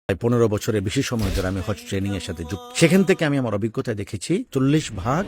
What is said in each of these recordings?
15 বছরের বেশি সময় ধরে আমি হজ ট্রেনিং এর সাথে যুক্ত। সেখান থেকে আমি আমার অভিজ্ঞতা দেখেছি 40%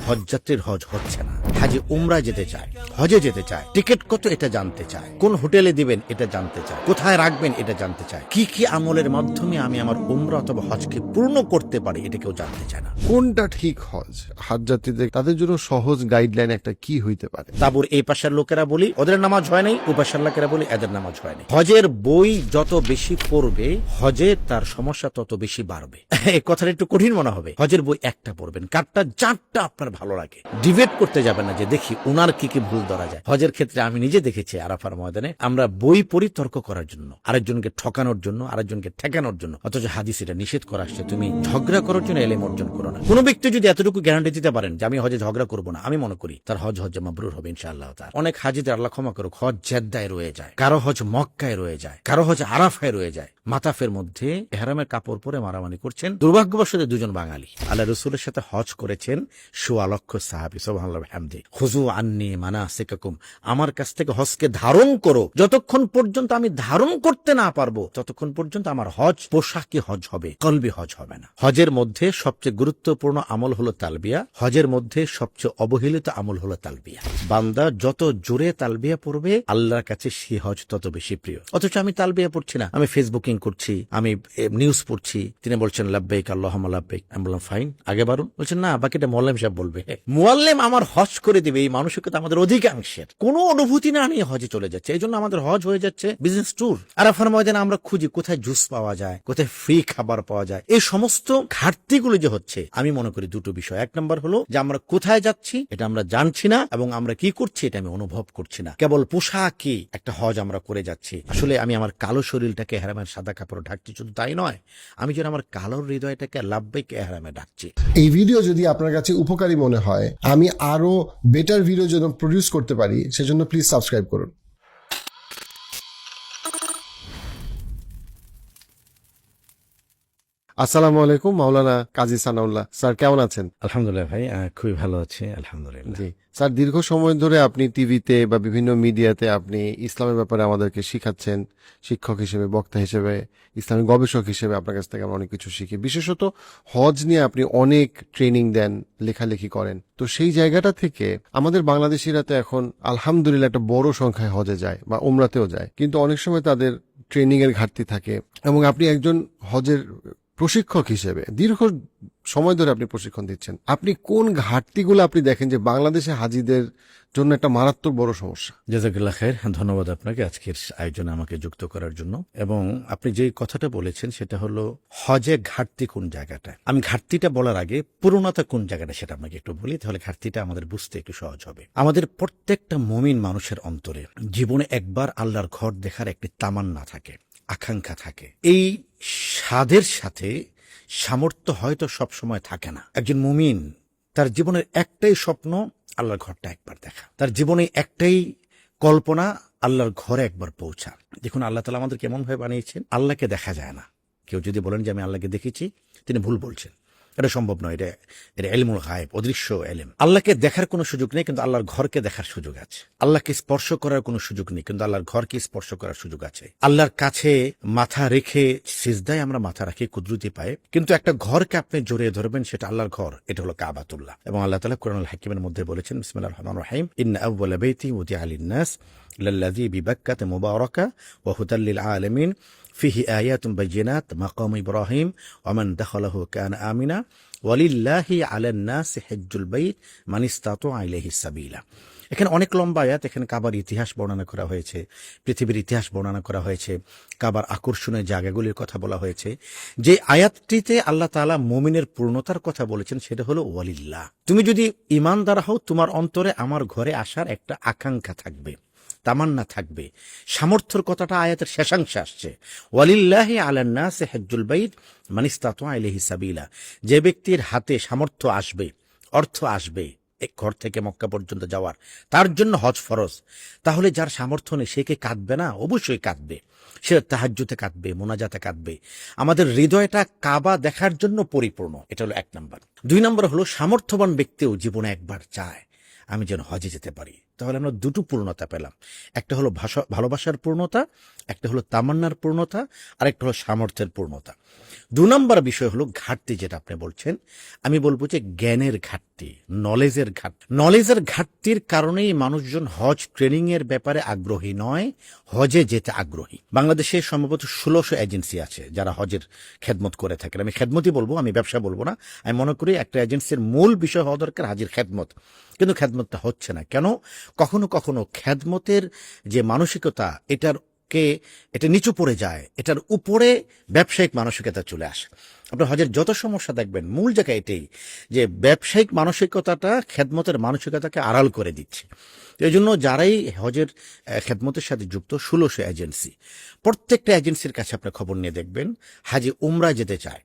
হজযাত্রীর হজ হচ্ছে না। হাজি উমরা যেতে চায়, হজে যেতে চায়, টিকিট কত এটা জানতে চায়, কোন হোটেলে দিবেন এটা জানতে চায়, কোথায় রাখবেন এটা জানতে চায়, কি কি আমলের মাধ্যমে আমি আমার উমরা অথবা হজকে পূর্ণ করতে পারি এটা কেউ জানতে চায় না। কোনটা ঠিক হজ হজযাত্রীদের তাদের জন্য সহজ গাইডলাইন একটা কি হইতে পারে? তাবুর এই পাশের লোকেরা বলি ওদের নামাজ হয় নাই, ও পাশের লোকেরা বলি এদের নামাজ হয় নাই। হজের বই যত বেশি পড়বে হজে তার সমস্যা তত বেশি বাড়বে। এই কথাটা একটু কঠিন মনে হবে। হজের বই একটা পড়বেন, কারটা যারটা আপনার ভালো লাগে। ডিবেট করতে যাবেন না যে দেখি উনার কি কি ভুল ধরা যায়। হজের ক্ষেত্রে আমি নিজে দেখেছি আরাফার ময়দানে আমরা বই পড়ি তর্ক করার জন্য, আরেকজনকে ঠকানোর জন্য, আরেকজনকে ঠেকানোর জন্য, অথচ হাদিস এটা নিষেধ করা আসছে তুমি ঝগড়া করার জন্য এলেম অর্জন করো না। কোন ব্যক্তি যদি এতটুকু গ্যারান্টি দিতে পারেন যে আমি হজে ঝগড়া করবো না, আমি মনে করি তার হজ মাবরুর হবে ইনশাআল্লাহ। তার অনেক হাজিদের আল্লাহ ক্ষমা করুক হজ জেদ্দায় রয়ে যায়, কারো হজ মক্কায় রয়ে যায়, কারো হজ আরাফায় রয়ে যায়। মাতাফের মধ্যে এহরামের কাপড় পরে মারামারি করছেন দুর্ভাগ্যবশত দুজন বাঙালি। আল্লাহ রসুলের সাথে হজ করেছেন 1.25 লক্ষ সাহাবী। সুবহানাল্লাহ হামদি। খুযু আন্নী মানাসিকাকুম, আমার কাছ থেকে হজকে ধারণ করো। যতক্ষণ পর্যন্ত আমি ধারণ করতে না পারবো ততক্ষণ পর্যন্ত আমার হজ পোশাকি হজ হবে, কলবি হজ হবে না। হজের মধ্যে সবচেয়ে গুরুত্বপূর্ণ আমল হলো তালবিয়া। হজের মধ্যে সবচেয়ে অবহেলিত আমল হলো তালবিয়া। বান্দা যত জোরে তালবিয়া পড়বে আল্লাহর কাছে সে হজ তত বেশি প্রিয়। অথচ আমি তালবিয়া পড়ছি না, আমি ফেসবুকিং করছি, আমি নিউজ পড়ছি। তিনি বলছেন লাব্বাইক আল্লাহুম্মা লাব্বাইক। আমি বললাম ফাইন, আগে বাড়ুন। বলছেন না, বাকিটা মোয়াল্লেম সাহেব বলবে। মোয়াল্লেম আমার হজ করে দিবে, এই মানসিকতা আমাদের অধিকাংশের। কোনো অনুভূতি না নিয়ে হজে চলে যাচ্ছে। এই জন্য আমাদের হজ হয়ে যাচ্ছে বিজনেস ট্যুর। আরাফার ময়দানে আমরা খুঁজি কোথায় জুস পাওয়া যায়, কোথায় ফ্রি খাবার পাওয়া যায়। এই সমস্ত ঘাটতিগুলো যে হচ্ছে, আমি মনে করি দুটো বিষয়। এক নম্বর হলো যে আমরা কোথায় যাচ্ছি এটা আমরা জানছি না, এবং আমরা কি করছি এটা আমি অনুভব করছি না। কেবল পোশাকি একটা হজ আমরা করে যাচ্ছি। আসলে আমি আমার কালো শরীরটাকে এহরামের সাদা কাপড় ঢাকছি, শুধু তাই নয়, আমি যেন আমার কালো হৃদয়টাকে লাব্বাইক এহরামে ঢাকছি। এই ভিডিও যদি আপনার কাছে উপকারী মনে হয়, আমি আরো বেটার ভিডিও যেন প্রডিউস করতে পারি, সেজন্য প্লিজ সাবস্ক্রাইব করুন। আসসালামু আলাইকুম, মাওলানা কাজী সানাউল্লাহ স্যার, কেমন আছেন? আলহামদুলিল্লাহ ভাই, খুবই ভালো আছি আলহামদুলিল্লাহ। জি স্যার, দীর্ঘ সময় ধরে আপনি টিভিতে বা বিভিন্ন মিডিয়াতে আপনি ইসলামের ব্যাপারে আমাদেরকে শিখাচ্ছেন। শিক্ষক হিসেবে, বক্তা হিসেবে, ইসলামিক গবেষক হিসেবে আপনার কাছ থেকে আমরা অনেক কিছু শিখি। বিশেষত হজ নিয়ে আপনি অনেক ট্রেনিং দেন, লেখালেখি করেন। তো সেই জায়গাটা থেকে আমাদের বাংলাদেশিরা তো এখন আলহামদুলিল্লাহ একটা বড় সংখ্যায় হজে যায় বা উমরাতেও যায়, কিন্তু অনেক সময় তাদের ট্রেনিং এর ঘাটতি থাকে। এবং আপনি একজন হজের প্রশিক্ষক হিসেবে দীর্ঘ সময় ধরে আপনি প্রশিক্ষণ দিচ্ছেন, আপনি কোন ঘাটতিগুলো আপনি দেখেন যে বাংলাদেশে হাজিদের জন্য একটা মারাত্মক বড় সমস্যা? জাযাকাল্লাহ খায়ের, ধন্যবাদ আপনাকে আজকের আয়োজনে আমাকে যুক্ত করার জন্য। এবং আপনি যে কথাটা বলেছেন সেটা হলো হজে ঘাটতি কোন জায়গাটা। আমি ঘাটতিটা বলার আগে পূর্ণতা কোন জায়গাটা সেটা আপনাকে একটু বলি, তাহলে ঘাটতিটা আমাদের বুঝতে একটু সহজ হবে। আমাদের প্রত্যেকটা মুমিন মানুষের অন্তরে জীবনে একবার আল্লাহর ঘর দেখার একটি তামান্না থাকে, আকাঙ্ক্ষা থাকে। এই স্বাদের সাথে সামর্থ্য হয়তো সব সময় থাকে না। একজন মুমিন তার জীবনের একটাই স্বপ্ন আল্লাহর ঘরটা একবার দেখা, তার জীবনে একটাই কল্পনা আল্লাহর ঘরে একবার পৌঁছা। দেখুন আল্লাহ তাআলা আমাদের কেমন ভাবে বানিয়েছেন। আল্লাহকে দেখা যায় না। কেউ যদি বলেন যে আমি আল্লাহকে দেখেছি, তিনি ভুল বলছেন। এটা সম্ভব নয়। এটা ইলমুল গায়ব, অদৃশ্য ইলম। আল্লাহকে দেখার কোনো সুযোগ নেই, কিন্তু আল্লাহর ঘরকে দেখার সুযোগ আছে। আল্লাহকে স্পর্শ করার কোনো সুযোগ নেই, কিন্তু আল্লাহর ঘরকে স্পর্শ করার সুযোগ আছে। আল্লাহর কাছে মাথা রেখে সিজদায় আমরা মাথা রাখি কুদরতি পায়ে, কিন্তু একটা ঘরকে আপনি জড়িয়ে ধরবেন, সেটা আল্লাহর ঘর, এটা হলো কাবাতুল্লাহ। এবং আল্লাহ তাআলা কোরআনুল হাকিমের মধ্যে বলেছেন বিসমিল্লাহির রহমানির রহিম, ইন্না আউওয়ালা বাইতি উদিআ লিন-নাস লাল্লাযী বিবাক্কাতা মুবারাকা ওয়া হুদাল লিল আলামিন ফিহি আয়াতুন বাইয়িনাত মাকাম ইব্রাহিম ওয়া মান দাখালাহু কানা আমিনা ওয়ালিল্লাহি আলান নাসি হিজ্জুল বাইত মান ইসতাতা ইলাইহি সাবিলা। এখানে অনেক লম্বা আয়াত। এখানে কাবার ইতিহাস বর্ণনা করা হয়েছে, পৃথিবীর ইতিহাস বর্ণনা করা হয়েছে, কাবার আকর্ষণীয় জায়গাগুলির কথা বলা হয়েছে। যে আয়াতটিতে আল্লাহ তাআলা মুমিনের পূর্ণতার কথা বলেছেন সেটা হলো ওয়ালিল্লাহ। তুমি যদি ঈমানদার হও, তোমার অন্তরে আমার ঘরে আসার একটা আকাঙ্ক্ষা থাকবে, তামান্না থাকবে। সামর্থ্যের কথাটা আয়াতের শেষাংশে আসছে, ওয়ালিল্লাহি আলান নাসি হিজ্জুল বাইত মান ইসতাতা ইলাইহি সাবিলা। যে ব্যক্তির হাতে সামর্থ্য আসবে, অর্থ আসবে এক ঘর থেকে মক্কা পর্যন্ত যাওয়ার, তার জন্য হজ ফরজ। তাহলে যার সামর্থ্য নেই সে কি কাঁদবে না? অবশ্যই কাঁদবে। সে তাহাজ্জুদে কাঁদবে, মোনাজাতে কাঁদবে। আমাদের হৃদয়টা কাবা দেখার জন্য পরিপূর্ণ, এটা হলো 1 নম্বর। 2 নম্বর হলো সামর্থ্যবান ব্যক্তিও জীবনে একবার চায় আমি যেন হজে যেতে পারি। তাহলে আমরা দুটো পূর্ণতা পেলাম, একটা হলো ভালোবাসার পূর্ণতা, একটা হলো তামান্নার পূর্ণতা, আর একটা হলো সামর্থ্যের পূর্ণতা। 2 নম্বর বিষয় হলো ঘাটতি, যেটা আপনি বলছেন, আমি বলবো যে জ্ঞানের ঘাটতি, নলেজের ঘাটতির কারণেই মানুষজন হজ ট্রেনিং এর ব্যাপারে আগ্রহী নয়, হজে যেতে আগ্রহী। বাংলাদেশে সম্ভবত 1600 এজেন্সি আছে যারা হজের খেদমত করে থাকেন। আমি খেদমতই বলবো, আমি ব্যবসা বলবো না। আমি মনে করি একটা এজেন্সির মূল বিষয় হওয়া দরকার হাজির খেদমত, কিন্তু খেদমতটা হচ্ছে না কেন? কখনো কখনো খেদমতের যে মানসিকতা এটা নিচু পড়ে যায়, এটার উপরে ব্যবসায়িক মানসিকতা চলে আসে। আপনার হজের যত সমস্যা দেখবেন মূল জায়গা এটাই, যে ব্যবসায়িক মানসিকতাটা খেদমতের মানসিকতাকে আড়াল করে দিচ্ছে। এই জন্য যারাই হজের খেদমতের সাথে যুক্ত 1600 এজেন্সি, প্রত্যেকটা এজেন্সির কাছে আপনি খবর নিয়ে দেখবেন হাজি উমরা যেতে চায়,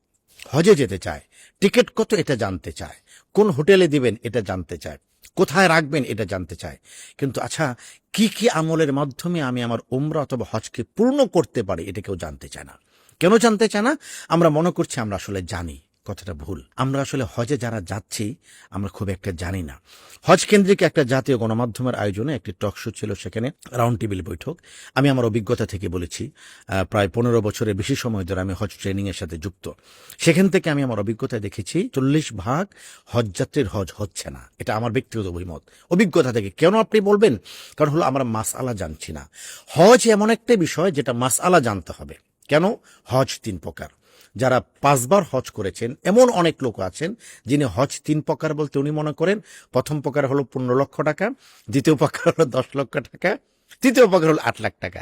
হজে যেতে চায়, টিকিট কত এটা জানতে চায়, কোন হোটেলে দিবেন এটা জানতে চায়, কোথায় রাখবেন এটা জানতে চায়। কিন্তু আচ্ছা, কি কি আমলের মাধ্যমে আমি আমার উমরা অথবা হজকে পূর্ণ করতে পারি এটা কেউ জানতে চায় না। কেন জানতে চায় না? আমরা মনে করছি আমরা আসলে জানি। কথাটা ভুল। আমরা আসলে হজে যারা যাচ্ছি আমরা খুব একটা জানি না। হজ কেন্দ্রিক একটা জাতীয় গণমাধ্যমের আয়োজনে একটি টক শো ছিল, সেখানে রাউন্ড টেবিল বৈঠক। আমি আমার অভিজ্ঞতা থেকে বলেছি, প্রায় 15 বছরের বেশি সময় ধরে আমি হজ ট্রেনিং এর সাথে যুক্ত। সেখান থেকে আমি আমার অভিজ্ঞতায় দেখেছি 40% হজযাত্রীর হজ হচ্ছে না। এটা আমার ব্যক্তিগত অভিজ্ঞতা থেকে। কেন আপনি বলবেন? কারণ হলো আমরা মাসআলা জানছি না। হজ এমন একটা বিষয় যেটা মাসআলা জানতে হবে। কেন? হজ 3 প্রকার। যারা 5 বার হজ করেছেন এমন অনেক লোক আছেন যিনি হজ 3 প্রকার বলতে উনি মনে করেন প্রথম প্রকার হলো 15 লক্ষ টাকা, দ্বিতীয় প্রকার হলো 10 লক্ষ টাকা, তৃতীয় প্রকার হলো 8 লাখ টাকা।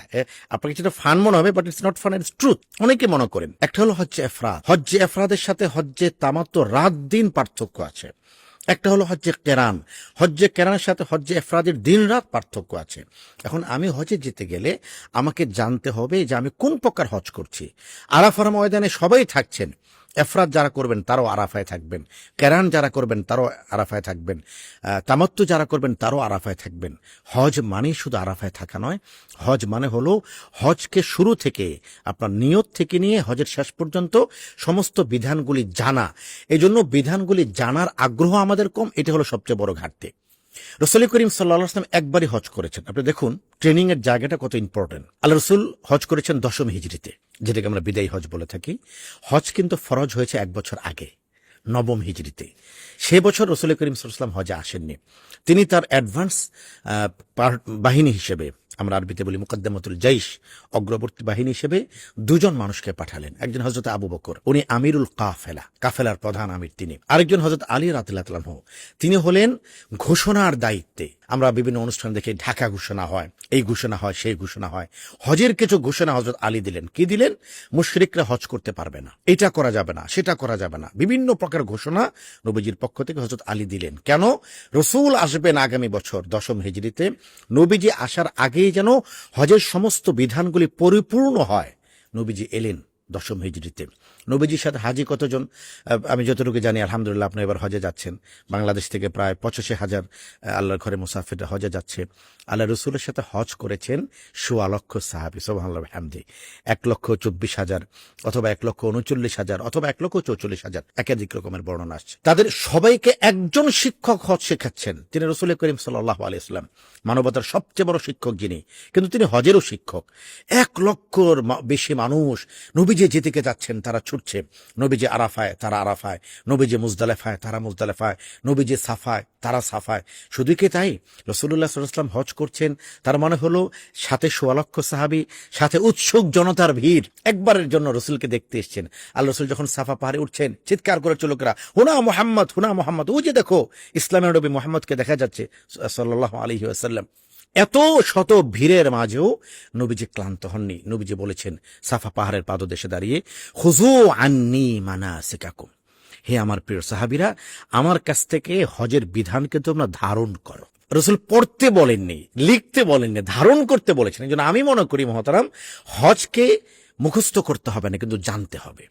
আপনাকে যেটা ফান মনে হবে, but it's not fun, it's truth. অনেকে মনে করেন। একটা হলো হজ্জে এফরাদ। হজ্জে এফরাদের সাথে হজ্জে তামাত্তু রাত দিন পার্থক্য আছে। একটা হলো হজ্জে কেরান। হজ্জে কেরানের সাথে হজ্জে এফরাদের দিন রাত পার্থক্য আছে। এখন আমি হজে যেতে গেলে আমাকে জানতে হবে যে আমি কোন প্রকার হজ করছি। আরাফার ময়দানে সবাই থাকছেন। এফরাদ যারা করবেন তারাও আরাফায় থাকবেন, কেরান যারা করবেন তারাও আরাফায় থাকবেন, তামাত্তু যারা করবেন তারাও আরাফায় থাকবেন। হজ মানে শুধু আরাফায় থাকা নয়, হজ মানে হলো হজকে শুরু থেকে আপনার নিয়ত থেকে নিয়ে হজের শেষ পর্যন্ত সমস্ত বিধানগুলি জানা। এই জন্য বিধানগুলি জানার আগ্রহ আমাদের কম, এটা হলো সবচেয়ে বড় ঘাটতি। রাসূল করিম সাল্লাল্লাহু আলাইহি ওয়াসাল্লাম একবারই হজ করেছেন। আপনি দেখুন ট্রেনিং এর জায়গাটা কত ইম্পর্টেন্ট। আল্লাহ রাসূল হজ করেছেন 10ম হিজরিতে, যেটাকে আমরা বিদায়ী হজ বলে থাকি। হজ কিন্তু ফরজ হয়েছে 1 বছর আগে, 9ম হিজরিতে। সে বছর রাসূল করিম সাল্লাল্লাহু আলাইহি ওয়াসাল্লাম হজে আসেননি। তিনি তার অ্যাডভান্স বাহিনী হিসেবে, আমরা আরবিতে বলি মুকদ্দমাতুল জাইশ, অগ্রবর্তী বাহিনী হিসেবে 2 জন মানুষকে পাঠালেন। একজন হযরত আবু বকর, উনি আমিরুল কাফেলার প্রধান আমির তিনি। আরেকজন হযরত আলী রাদিয়াল্লাহু আনহু, তিনি হলেন ঘোষণার দায়িত্বে। আমরা বিভিন্ন অনুষ্ঠান দেখে ঢাকা ঘোষণা হয়, এই ঘোষণা হয়, সেই ঘোষণা হয়। হজের কিছু ঘোষণা হযরত আলী দিলেন। কি দিলেন? মুশরিকরা হজ করতে পারবে না, এটা করা যাবে না, সেটা করা যাবে না। বিভিন্ন প্রকার ঘোষণা নবীজির পক্ষ থেকে হযরত আলী দিলেন। কেন? রাসূল আসবেন আগামী বছর 10ম হিজরিতে। নবীজি আসার আগেই যেন হজের সমস্ত বিধানগুলি পরিপূর্ণ হয়। নবীজি এলেন 10ম হিজরিতে। নবীজির সাথে হাজি কতজন? আমি যতটুকু জানি, আলহামদুলিল্লাহ আপনি এবার হজে যাচ্ছেন। বাংলাদেশ থেকে প্রায় 85,000 আল্লাহর ঘরে মুসাফিররা হজে যাচ্ছে। আল্লাহ রসুলের সাথে হজ করেছেন 1.25 লক্ষ সাহাবী, সুবহানাল্লাহ হামদি। 1,24,000 অথবা 1,39,000 অথবা 1,44,000, একাধিক রকমের বর্ণনা আসছে। তাদের সবাইকে একজন শিক্ষক হজ শেখাচ্ছেন, তিনি রাসূল করিম সাল্লাল্লাহু আলাইহি ওয়াসাল্লাম, মানবতার সবচেয়ে বড় শিক্ষক যিনি। কিন্তু তিনি হজেরও শিক্ষক। 1 লক্ষর বেশি মানুষ নবীজি যেদিকে যাচ্ছেন তারা ছুটছে। নবীজি আরাফায়, তারা আরাফায়। নবীজি মুজদালেফায়, তারা মুজদালেফায়। নবীজি সাফায়, তারা সাফায়। শুধু কি তাই? রাসূলুল্লাহ সাল্লাল্লাহু আলাইহি ওয়াসাল্লাম হজ করছেন, তার মানে হলো সাথে 1.25 লক্ষ সাহাবী, সাথে উৎসুক জনতার ভিড়। একবারের জন্য রসুলকে দেখতে এসেছেন। আল্লাহ রসুল যখন সাফা পাহাড়ে উঠছেন, চিৎকার করে লোকেরা, হুনা মুহাম্মদ, হুনা মুহাম্মদ। ও যে দেখো, ইসলামের নবী মুহাম্মদকে দেখা যাচ্ছে সাল্লাল্লাহু আলাইহি ওয়াসাল্লাম। এত শত ভিড়ের মাঝেও নবীজি ক্লান্ত হননি। নবীজি বলেছেন সাফা পাহাড়ের পাদদেশে দাঁড়িয়ে, খুযু আন্নী মানাসিকাকুম, হে আমার প্রিয় সাহাবীরা, আমার কাছ থেকে হজের বিধানকে তোমরা ধারণ করো। রাসূল পড়তে বলেননি, লিখতে বলেননি, ধারণ করতে বলেছেন। এই জন্য আমি মনে করি মহতারাম, হজকে মুখস্থ করতে হবে না, কিন্তু জানতে হবে।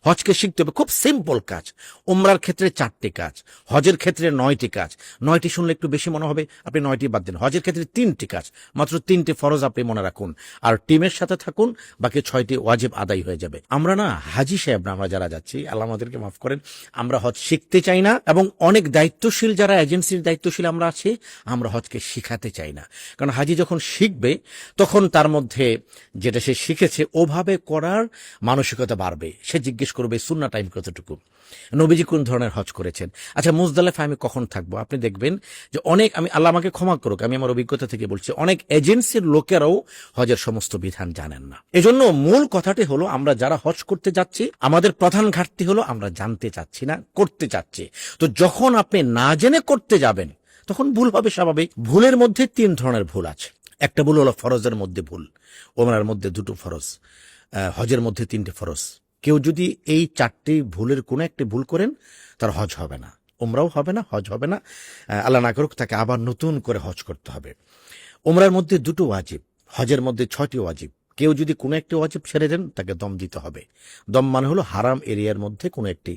হজকে শিখতে হবে, খুব সিম্পল কাজ। উমরার ক্ষেত্রে 4টি কাজ, হজের ক্ষেত্রে 9টি কাজ। 9টি শুনলে একটু বেশি মনে হবে, আপনি 9টি বাদ দিন। হজের ক্ষেত্রে 3টি কাজ, মাত্র 3টি ফরজ আপনি মনে রাখুন, আর টিমের সাথে থাকুন, বাকি 6টি ওয়াজিব আদায় হয়ে যাবে। আমরা না হাজি সাহেব না, আমরা যারা যাচ্ছি, আল্লাহ আমাদেরকে মাফ করেন, আমরা হজ শিখতে চাই না, এবং অনেক দায়িত্বশীল যারা এজেন্সির দায়িত্বশীল আমরা আছি, আমরা হজকে শিখাতে চাই না। কারণ হাজি যখন শিখবে তখন তার মধ্যে যেটা সে শিখেছে ওভাবে করার মানসিকতা বাড়বে। সে জিজ্ঞেস করবে সুন্নাহ টাইম কতটুকু, নবীজি কোন ধরনের হজ করেছেন, আচ্ছা মুজদালিফায় আমি কখন থাকবো। আপনি দেখবেন যে অনেক, আমি আল্লাহ আমাকে ক্ষমা করুক, আমি আমার অভিজ্ঞতা থেকে বলছি, অনেক এজেন্সির লোকেরাও হজের সমস্ত বিধান জানেন না। এজন্য মূল কথাটি হলো, আমরা যারা হজ করতে যাচ্ছি আমাদের প্রধান ঘাটতি হলো আমরা জানতে চাচ্ছি না, করতে চাচ্ছি। তো যখন আপনি না জেনে করতে যাবেন তখন ভুল হবে স্বাভাবিক। ভুলের মধ্যে 3 ধরনের ভুল আছে। একটা ভুল হলো ফরজের মধ্যে ভুল, ওমরার মধ্যে 2টো ফরজ, হজের মধ্যে 3টে ফরজ। কেউ যদি এই 4টি ভুলের কোনো একটি ভুল করেন তার হজ হবে না, ওমরাও হবে না, হজ হবে না। আল্লাহ না করুক, তাকে আবার নতুন করে হজ করতে হবে। ওমরার মধ্যে 2টো ওয়াজিব, হজের মধ্যে 6টি ওয়াজিব। কেউ যদি কোনো একটি ওয়াজিব ছেড়ে দেন তাকে দম দিতে হবে। দম মানে হলো হারাম এরিয়ার মধ্যে কোনো একটি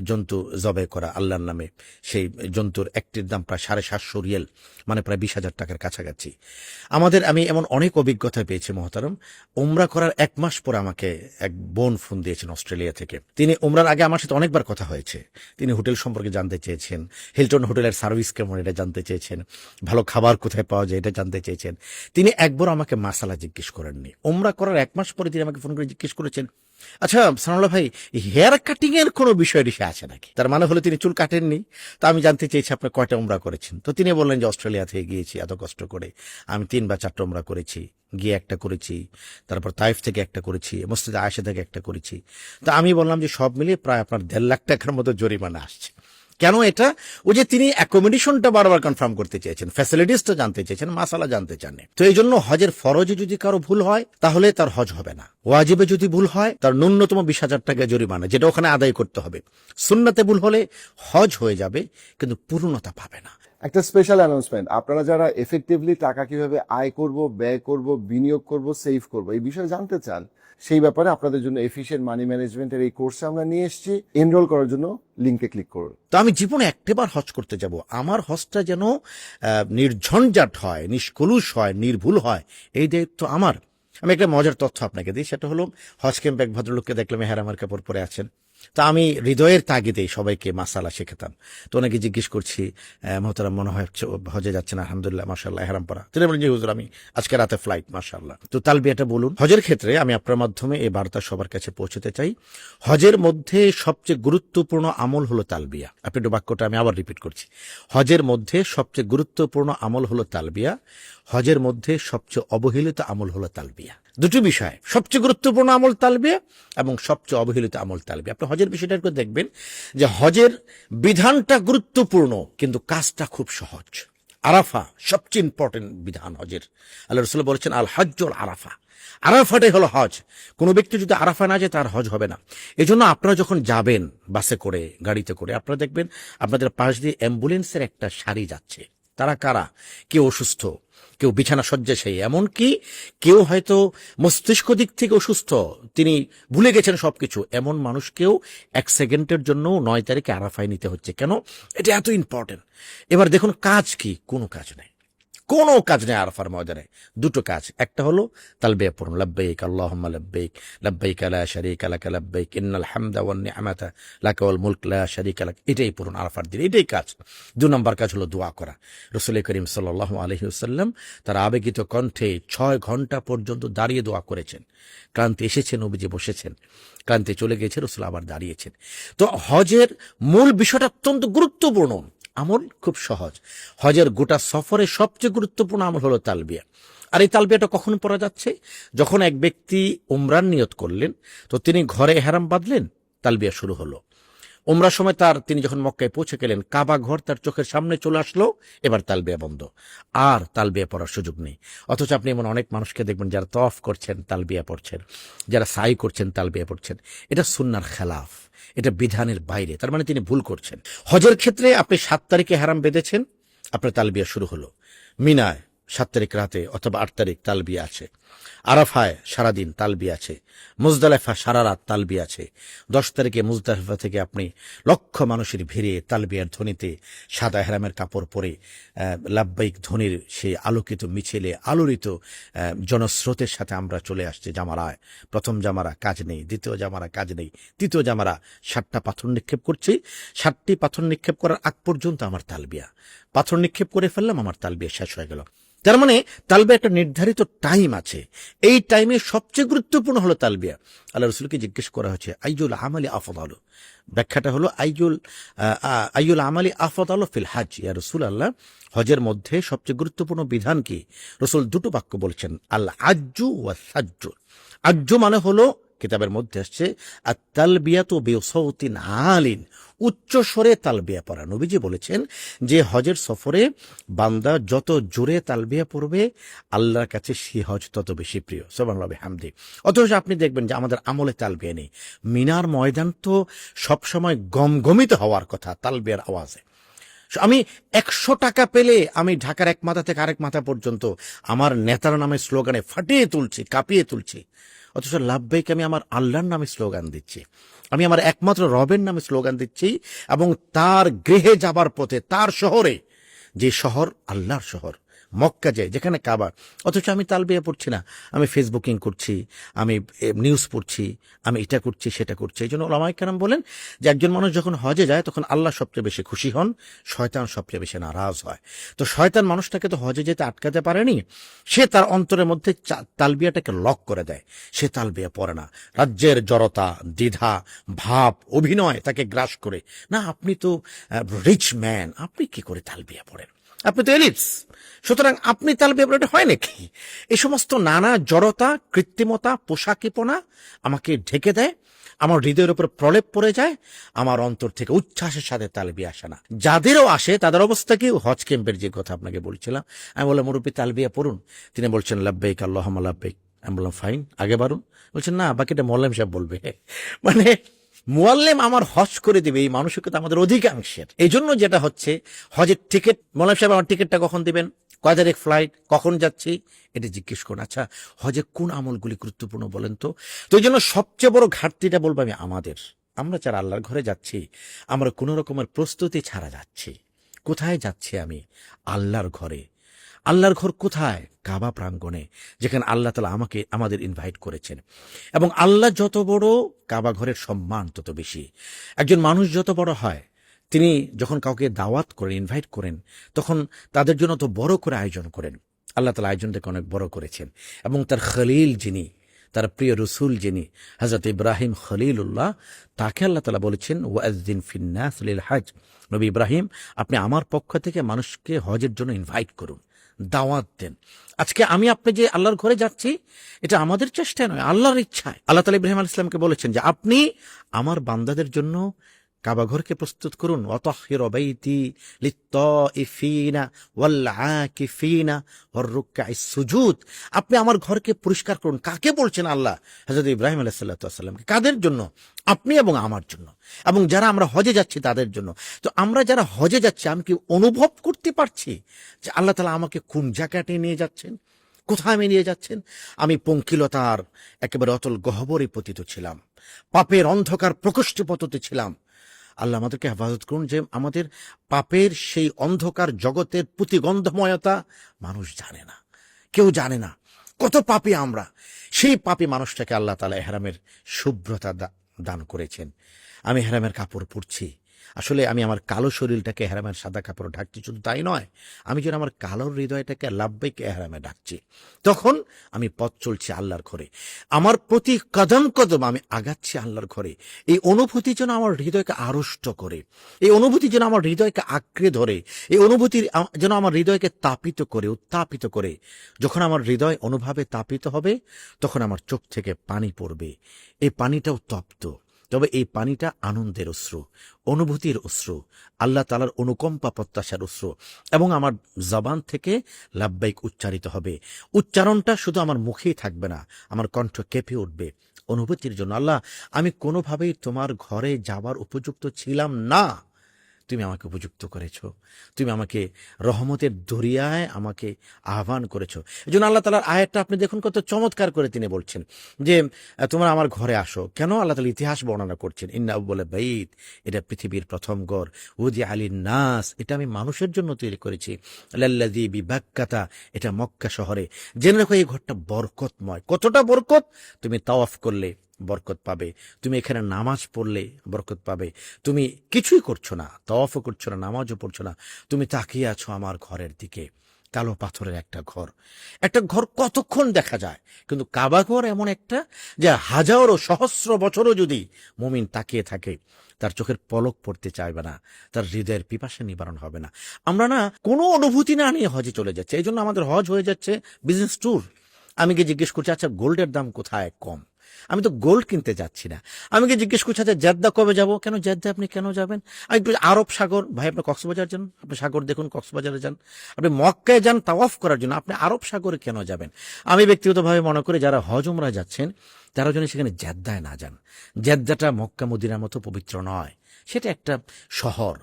জন্তু জবাই করা আল্লাহর নামে। সেই জন্তুর একটির দাম প্রায় 750 রিয়াল, মানে প্রায় 20,000 টাকার কাছাকাছি। আমি এমন অনেক অভিজ্ঞতা পেয়েছি মহতারম। উমরা করার 1 মাস পরে আমাকে এক বোন ফোন দিয়েছেন অস্ট্রেলিয়া থেকে। তিনি উমরার আগে আমার সাথে অনেকবার কথা হয়েছে, তিনি হোটেল সম্পর্কে জানতে চেয়েছেন, হিলটন হোটেলের সার্ভিস কেমন এটা জানতে চেয়েছেন, ভালো খাবার কোথায় পাওয়া যায় এটা জানতে চেয়েছেন। তিনি একবার আমাকে মাসালা জিজ্ঞেস করেননি। উমরা করার 1 মাস পরে তিনি আমাকে ফোন করে জিজ্ঞেস করেছেন, আচ্ছা সানাউল্লাহ ভাই, হেয়ার কাটিং এর কোনো বিষয় টিষয় আছে নাকি? তার মানে হলো তিনি চুল কাটেননি। তা আমি জানতে চেয়েছি আপনি কয়টা উমরা করেছেন। তো তিনি বললেন যে অস্ট্রেলিয়া থেকে গিয়েছি এত কষ্ট করে, আমি 3 বা 4টা উমরা করেছি, গিয়ে একটা করেছি, তারপর তাইফ থেকে একটা করেছি, মসজিদে আয়েশা থেকে একটা করেছি। তা আমি বললাম যে সব মিলিয়ে প্রায় আপনার 1.5 লাখ টাকার মতো জরিমানা আসছে। কেন এটা? ওই যে তিনি অ্যাকোমোডেশনটা বারবার কনফার্ম করতে চেয়েছেন, ফ্যাসিলিটিসটা জানতে চেয়েছেন, মাসালা জানতে চান। তো এই জন্য হজের ফরজে যদি কারো ভুল হয় তাহলে তার হজ হবে না। ওয়াজিবে যদি ভুল হয় তার ন্যূনতম 20,000 টাকা জরিমানা, যেটা ওখানে আদায় করতে হবে। সুন্নাতে ভুল হলে হজ হয়ে যাবে কিন্তু পূর্ণতা পাবে না। একটা স্পেশাল অ্যানাউন্সমেন্ট, আপনারা যারা এফেক্টিভলি টাকা কিভাবে আয় করব, ব্যয় করব, বিনিয়োগ করব, সেভ করব, এই বিষয়ে জানতে চান, সেই ব্যাপারে আপনাদের জন্য এফিশিয়েন্ট মানি ম্যানেজমেন্টের এই কোর্সে আমরা নিয়ে এসেছি। এনরোল করার জন্য লিংকে ক্লিক করুন। তো আমি জীবনে একটাবার হজ করতে যাব, আমার হজটা যেন নির্ঝঞ্ঝাট হয়, নিষ্কলুষ হয়, নির্ভুল হয়, এই দায়িত্ব আমার। আমি একটা মজার তথ্য আপনাকে দিই, সেটা হলো হজ ক্যাম্পে এক ভদ্রলোককে দেখলাম হেরামার কাপড় পরে আছেন। তা আমি হৃদয়ের তাগিদে সবাইকে মাসালা শেখাতাম। তো ওনাকে জিজ্ঞেস করছি, মহতারাম মনে হয় হজে যাচ্ছেন, আলহামদুলিল্লাহ মাশাআল্লাহ হেরাম পরা। তিনি বলেন যে হুজুর আমি আজকে রাতে ফ্লাইট, মাশাআল্লাহ। তো তালবিয়াটা বলুন। হজের ক্ষেত্রে আমি আপনার মাধ্যমে এই বার্তা সবার কাছে পৌঁছতে চাই, হজের মধ্যে সবচেয়ে গুরুত্বপূর্ণ আমল হলো তালবিয়া। আপনি একটু বাক্যটা আমি আবার রিপিট করছি, হজের মধ্যে সবচেয়ে গুরুত্বপূর্ণ আমল হলো তালবিয়া, হজের মধ্যে সবচেয়ে অবহেলিত আমল হলো তালবিয়া। দুটো বিষয়, সবচেয়ে গুরুত্বপূর্ণ আমল তালবিয়া এবং সবচেয়ে অবহেলিত আমল তালবিয়া। আপনি হজের বিষয়টা একটু দেখবেন যে হজের বিধানটা গুরুত্বপূর্ণ কিন্তু কাজটা খুব সহজ। আরাফা সবচেয়ে ইম্পর্টেন্ট বিধান হজের। আল্লাহ রাসূল বলেছেন আল হজ্জুল আরাফা, আরাফাটাই হলো হজ। কোনো ব্যক্তি যদি আরাফা না যায় তার হজ হবে না। এই জন্য আপনারা যখন যাবেন বাসে করে, গাড়িতে করে, আপনারা দেখবেন আপনাদের পাশ দিয়ে অ্যাম্বুলেন্সের একটা সারি যাচ্ছে। তারা কারা? কেউ অসুস্থ, কেউ বিছানা শয্যাশায়ী, এমনকি কেউ হয়তো মস্তিষ্ক দিক থেকে অসুস্থ, তিনি ভুলে গেছেন সবকিছু। এমন মানুষকেও 1 সেকেন্ডের জন্য 9 তারিখে আরাফায় নিতে হচ্ছে। কেন? এটা এত ইম্পর্টেন্ট। এবার দেখুন কাজ কি? কোনো কাজ নেই, কোনো কাজ নেই আরাফার ময়দানে। 2টো কাজ, একটা হলো তালবিয়া পড়ুন, লাব্বাইক আল্লাহুম্মা লাব্বাইক, লাব্বাইক লা শারীকা লাক লাব্বাইক, ইন্নাল হামদা ওয়ান নি'মাতা লাকা ওয়াল মুলক লা শারীকা লাক। এটাই পড়ুন আরাফার দিন, এটাই কাজ। 2 নম্বর কাজ হলো দোয়া করা। রাসূল করিম সাল্লাল্লাহু আলাইহি ওয়াসাল্লাম তার আবেগিত কণ্ঠে 6 ঘন্টা পর্যন্ত দাঁড়িয়ে দোয়া করেছেন। ক্লান্তি এসেছে, নবীজি বসেছেন, ক্লান্তি চলে গেছে, রাসূল আবার দাঁড়িয়েছেন। তো হজের মূল বিষয়টা অত্যন্ত গুরুত্বপূর্ণ, আমল খুব সহজ। হজের গোটা সফরে সবচেয়ে গুরুত্বপূর্ণ আমল হলো তালবিয়া। আর এই তালবিয়াটা কখন পড়া যাচ্ছে? যখন এক ব্যক্তি উমরার নিয়ত করলেন, তো তিনি ঘরে ইহরাম বাঁধলেন, তালবিয়া শুরু হলো। উমরার সময় তিনি যখন মক্কায় পৌঁছে গেলেন, কাবা ঘর তার চোখের সামনে চলে আসলো, এবার তালবিয়া বন্ধ, আর তালবিয়া পড়ার সুযোগ নেই। অথচ আপনি এমন অনেক মানুষকে দেখবেন যারা তওয়াফ করছেন তালবিয়া পড়ছেন, যারা সাই করছেন তালবিয়া পড়ছেন। এটা সুন্নাহর খেলাফ, এটা বিধানের বাইরে, তার মানে তিনি ভুল করছেন। হজের ক্ষেত্রে আপনি 7 তারিখে ইহরাম বেঁধেছেন, আপনার তালবিয়া শুরু হলো। মিনায় 7 তারিখ রাতে অথবা 8 তারিখ তালবিয়া আছে। আরাফায় সারাদিন তালবি আছে, মুজদালেফা সারা রাত তালবি আছে। 10 তারিখে মুজদালেফা থেকে আপনি লক্ষ মানুষের ভিড়ে তালবিয়ার ধ্বনিতে সাদা হেরামের কাপড় পরে লাব্বাইক ধ্বনির সেই আলোকিত মিছিলে আলোড়িত জনস্রোতের সাথে আমরা চলে আসছি জামারায়। প্রথম জামারা কাজ নেই, দ্বিতীয় জামারা কাজ নেই, তৃতীয় জামারা 7টা পাথর নিক্ষেপ করছি। 7টি পাথর নিক্ষেপ করার আগ পর্যন্ত আমার তালবিয়া, পাথর নিক্ষেপ করে ফেললাম, আমার তালবিয়া শেষ হয়ে গেল। তার মানে তালবিয়া একটা নির্ধারিত টাইম আছে, এই টাইমে সবচেয়ে গুরুত্বপূর্ণ হলো তালবিয়া। আল্লাহ রসুলকে জিজ্ঞেস করা হচ্ছে আইজুল আমালি আফদালু, ব্যাখ্যাটা হলো আইজুল আমালি আফদালু ফিল হজ, ইয়া রাসূলুল্লাহ হজের মধ্যে সবচেয়ে গুরুত্বপূর্ণ বিধান কি? রসুল দুটো বাক্য বলছেন, আল আজ্জু ওয়া সাজ্জু। আজ্জু মানে হলো, কিতাবের মধ্যে আসছে আত-তালবিয়াতু বিসাউতিন আলিন, উচ্চ স্বরে তালবিয়া পড়া। নবীজি বলেছেন যে হজের সফরে বান্দা যত জোরে তালবিয়া পড়বে আল্লাহর কাছে সে হজ তত বেশি প্রিয়। সুবহানাল্লাহ বিহামদি। অথচ আপনি দেখবেন যে আমাদের আমলে তালবিয়া নেই। মিনার ময়দান তো সবসময় গমগমিত হওয়ার কথা তালবিয়ার আওয়াজে। আমি 100 টাকা পেলে আমি ঢাকার এক মাথা থেকে আরেক মাথা পর্যন্ত আমার নেতার নামে স্লোগানে ফাটিয়ে তুলছি, কাঁপিয়ে তুলছি। অথচ লাব্বাইক আমি আমার আল্লাহর নামে স্লোগান দিচ্ছি, আমি আমার একমাত্র রবের নামে স্লোগান দিচ্ছি, এবং তার গৃহে যাবার পথে, তার শহরে, যে শহর আল্লাহর শহর মক্কা যায় যেখানে কাবা, অথচ আমি তালবিয়া পড়ছি না, আমি ফেসবুকিং করছি, আমি নিউজ পড়ছি, আমি এটা করছি সেটা করছি। এই জন্য ওলামায়ে কেরাম বলেন যে একজন মানুষ যখন হজে যায় তখন আল্লাহ সবচেয়ে বেশি খুশি হন, শয়তান সবচেয়ে বেশি নারাজ হয়। তো শয়তান মানুষটাকে তো হজে যেতে আটকাতে পারেনি, সে তার অন্তরের মধ্যে তালবিয়াটাকে লক করে দেয়, সে তালবিয়া পড়ে না। রাজ্যের জড়তা, দ্বিধা, ভাব, অভিনয় তাকে গ্রাস করে, না আপনি তো রিচ ম্যান, আপনি কি করে তালবিয়া পড়েন, আপনি তো এলিটস, সুতরাং আপনি তালবিয়া পড়া হয় নাকি? এই সমস্ত নানা জড়তা, কৃত্রিমতা, পোশাকিপনা আমাকে ঢেকে দেয়, আমার হৃদয়ের উপর প্রলেপ পড়ে যায়, আমার অন্তর থেকে উচ্ছ্বাসের সাথে তালবিয়া আসে না। যাদেরও আসে তাদের অবস্থা কি? হজ ক্যাম্পের যে কথা আপনাকে বলছিলাম, আমি বললাম মুরব্বী তালবিয়া পড়ুন, তিনি বলছেন লাব্বাইক আল্লাহুম্মা লাব্বাইক। আমি বললাম ফাইন, আগে বাড়ুন। বলছেন না, বাকিটা মোল্লাম সাহেব বলবে। মানে মুয়াল্লেম আমার হজ করে দিবে, এই মানসিকতা আমাদের অধিকাংশের। এই জন্য যেটা হচ্ছে, হজের টিকিট, মোল্লাম সাহেব আমার টিকিটটা কখন দিবেন, কয় তারিখ ফ্লাইট, কখন যাচ্ছি, এটা জিজ্ঞেস করুন। আচ্ছা হজে কোন আমলগুলি গুরুত্বপূর্ণ বলেন তো? তো এই জন্য সবচেয়ে বড় ঘাটতিটা বলবো আমি আমাদের, আমরা যারা আল্লাহর ঘরে যাচ্ছি, আমরা কোনো রকমের প্রস্তুতি ছাড়া যাচ্ছি। কোথায় যাচ্ছি আমি? আল্লাহর ঘরে। আল্লাহর ঘর কোথায়? কাবা প্রাঙ্গণে, যেখানে আল্লাহ তাআলা আমাদের ইনভাইট করেছেন। এবং আল্লাহ যত বড়, কাবা ঘরের সম্মান তত বেশি। একজন মানুষ যত বড় হয়, তিনি যখন কাউকে দাওয়াত করেন, ইনভাইট করেন, তখন তাদের জন্য তো বড় করে আয়োজন করেন। আল্লাহ তাআলা আয়োজনটাকে অনেক বড় করেছেন। এবং তার খলিল যিনি, তার প্রিয় রসুল যিনি, হযরত ইব্রাহিম খলিলুল্লাহ, তাকে আল্লাহ তাআলা বলেছেন ওয়াজ্জিন ফিন্নাস লিল হজ, নবী ইব্রাহিম আপনি আমার পক্ষ থেকে মানুষকে হজের জন্য ইনভাইট করুন, দাওয়াত দেন। আজকে আমি আপনি যে আল্লাহর ঘরে যাচ্ছি, এটা আমাদের চেষ্টায় নয়, আল্লাহর ইচ্ছায়। আল্লাহ তাআলা ইব্রাহিম আলাইহিস সালামকে বলেছেন যে আপনি আমার বান্দাদের জন্য কাবা ঘরকে প্রস্তুত করুন, ওয়াতাহহির বাইতি লিত্তাইফিনা ওয়াল আকিফিনা ওয়ার রুকআইস সুজুদ। আপনি আমার ঘরকে পরিষ্কার করুন। কাকে বলছেন আল্লাহ? হযরত ইব্রাহিম আলাইহিস সালামকে। কাদের জন্য? আপনি এবং আমার জন্য, এবং যারা আমরা হজে যাচ্ছি তাদের জন্য। তো আমরা যারা হজে যাচ্ছি, আমি কি অনুভব করতে পারছি যে আল্লাহ তাআলা আমাকে কোন জায়গাটায় নিয়ে যাচ্ছেন, কোথায় আমি নিয়ে যাচ্ছেন? আমি পঙ্কিলতার একেবারে অতল গহ্বরে পতিত ছিলাম, পাপের অন্ধকার প্রকোষ্ঠে পতিত ছিলাম। আল্লাহ আমাদেরকে হেফাজত করুন যে আমাদের পাপের সেই অন্ধকার জগতের প্রতিগন্ধময়তা মানুষ জানে না, কেউ জানে না কত পাপী আমরা। সেই পাপী মানুষটাকে আল্লাহ তাআলা ইহরামের শুভ্রতা দান করেছেন। আমি ইহরামের কাপড় পরছি, আসলে আমি আমার কালো শরীরটাকে ইহরামের সাদা কাপড় ঢাকছি। শুধু তাই নয়, আমি যেন আমার কালো হৃদয়টাকে লাব্বাইক ইহরামে ডাকছি। তখন আমি পথ চলছি আল্লাহর ঘরে, আমার প্রতি কদম কদম আমি আগাচ্ছি আল্লাহর ঘরে। এই অনুভূতি যেন আমার হৃদয়কে আড়ষ্ট করে, এই অনুভূতি যেন আমার হৃদয়কে আঁকড়ে ধরে, এই অনুভূতি যেন আমার হৃদয়কে তাপিত করে, উত্তাপিত করে। যখন আমার হৃদয় অনুভবে তাপিত হবে, তখন আমার চোখ থেকে পানি পড়বে। এই পানিটাও তপ্ত, তবে এই পানিটা আনন্দের অশ্রু, অনুভূতির অশ্রু, আল্লাহ তাআলার অনুকম্পা প্রত্যাশার অশ্রু। এবং আমার জবান থেকে লাব্বাইক উচ্চারিত হবে। উচ্চারণটা শুধু আমার মুখেই থাকবে না, আমার কণ্ঠ কেঁপে উঠবে অনুভূতির জন্য। আল্লাহ, আমি কোনোভাবেই তোমার ঘরে যাবার উপযুক্ত ছিলাম না, তুমি আমাকে উপযুক্ত করেছো, তুমি আমাকে রহমতের দরিয়ায় আমাকে আহ্বান করেছো। এই জন্য আল্লাহ তাআলার আয়াতটা আপনি দেখুন কত চমৎকার করে তিনি বলছেন যে তোমরা আমার ঘরে আসো। কেন আল্লাহ তাআলা ইতিহাস বর্ণনা করছেন, ইন্না আউওয়ালা বাইত, এটা পৃথিবীর প্রথম ঘর, উদি আলিন নাস, এটা আমি মানুষের জন্য তৈরি করেছি, লাল্লাযী বিবাক্কাতা, এটা মক্কা শহরে। জেনে রাখো এই ঘরটা বরকতময়। কতটা বরকত, তুমি তাওয়াফ করলে বরকত পাবে, তুমি এখানে নামাজ পড়লে বরকত পাবে। তুমি কিছুই করছো না, তাওয়াফও করছো না, নামাজও পড়ছো না, তুমি তাকিয়ে আছো আমার ঘরের দিকে। কালো পাথরের একটা ঘর, একটা ঘর কতক্ষণ দেখা যায়, কিন্তু কাবা ঘর এমন একটা যে হাজারো সহস্র বছরও যদি মুমিন তাকিয়ে থাকে তার চোখের পলক পড়তে চাইবে না, তার হৃদয়ের পিপাসা নিবারণ হবে না। আমরা না কোনো অনুভূতি না নিয়ে হজে চলে যাচ্ছে, এই জন্য আমাদের হজ হয়ে যাচ্ছে বিজনেস ট্যুর। আমি কি জিজ্ঞেস করছি, আচ্ছা গোল্ডের দাম কোথায় কম? আমি তো গোল্ড কিনতে যাচ্ছি না। আমি কি জিজ্ঞেস করছি, আচ্ছা জেদ্দা কবে যাব? কেন জেদ্দা আপনি কেন যাবেন? আমি একটু আরব সাগর, ভাই আপনি কক্সবাজার যান, আপনি সাগর দেখুন, কক্সবাজারে যান। আপনি মক্কায় যান তাওয়াফ করার জন্য, আপনি আরব সাগরে কেন যাবেন? আমি ব্যক্তিগতভাবে মনে করি যারা হজ উমরা যাচ্ছেন তারা যেন সেখানে জেদ্দায় না যান। জেদ্দাটা মক্কা মদিনার মতো পবিত্র নয়, সেটা একটা শহর,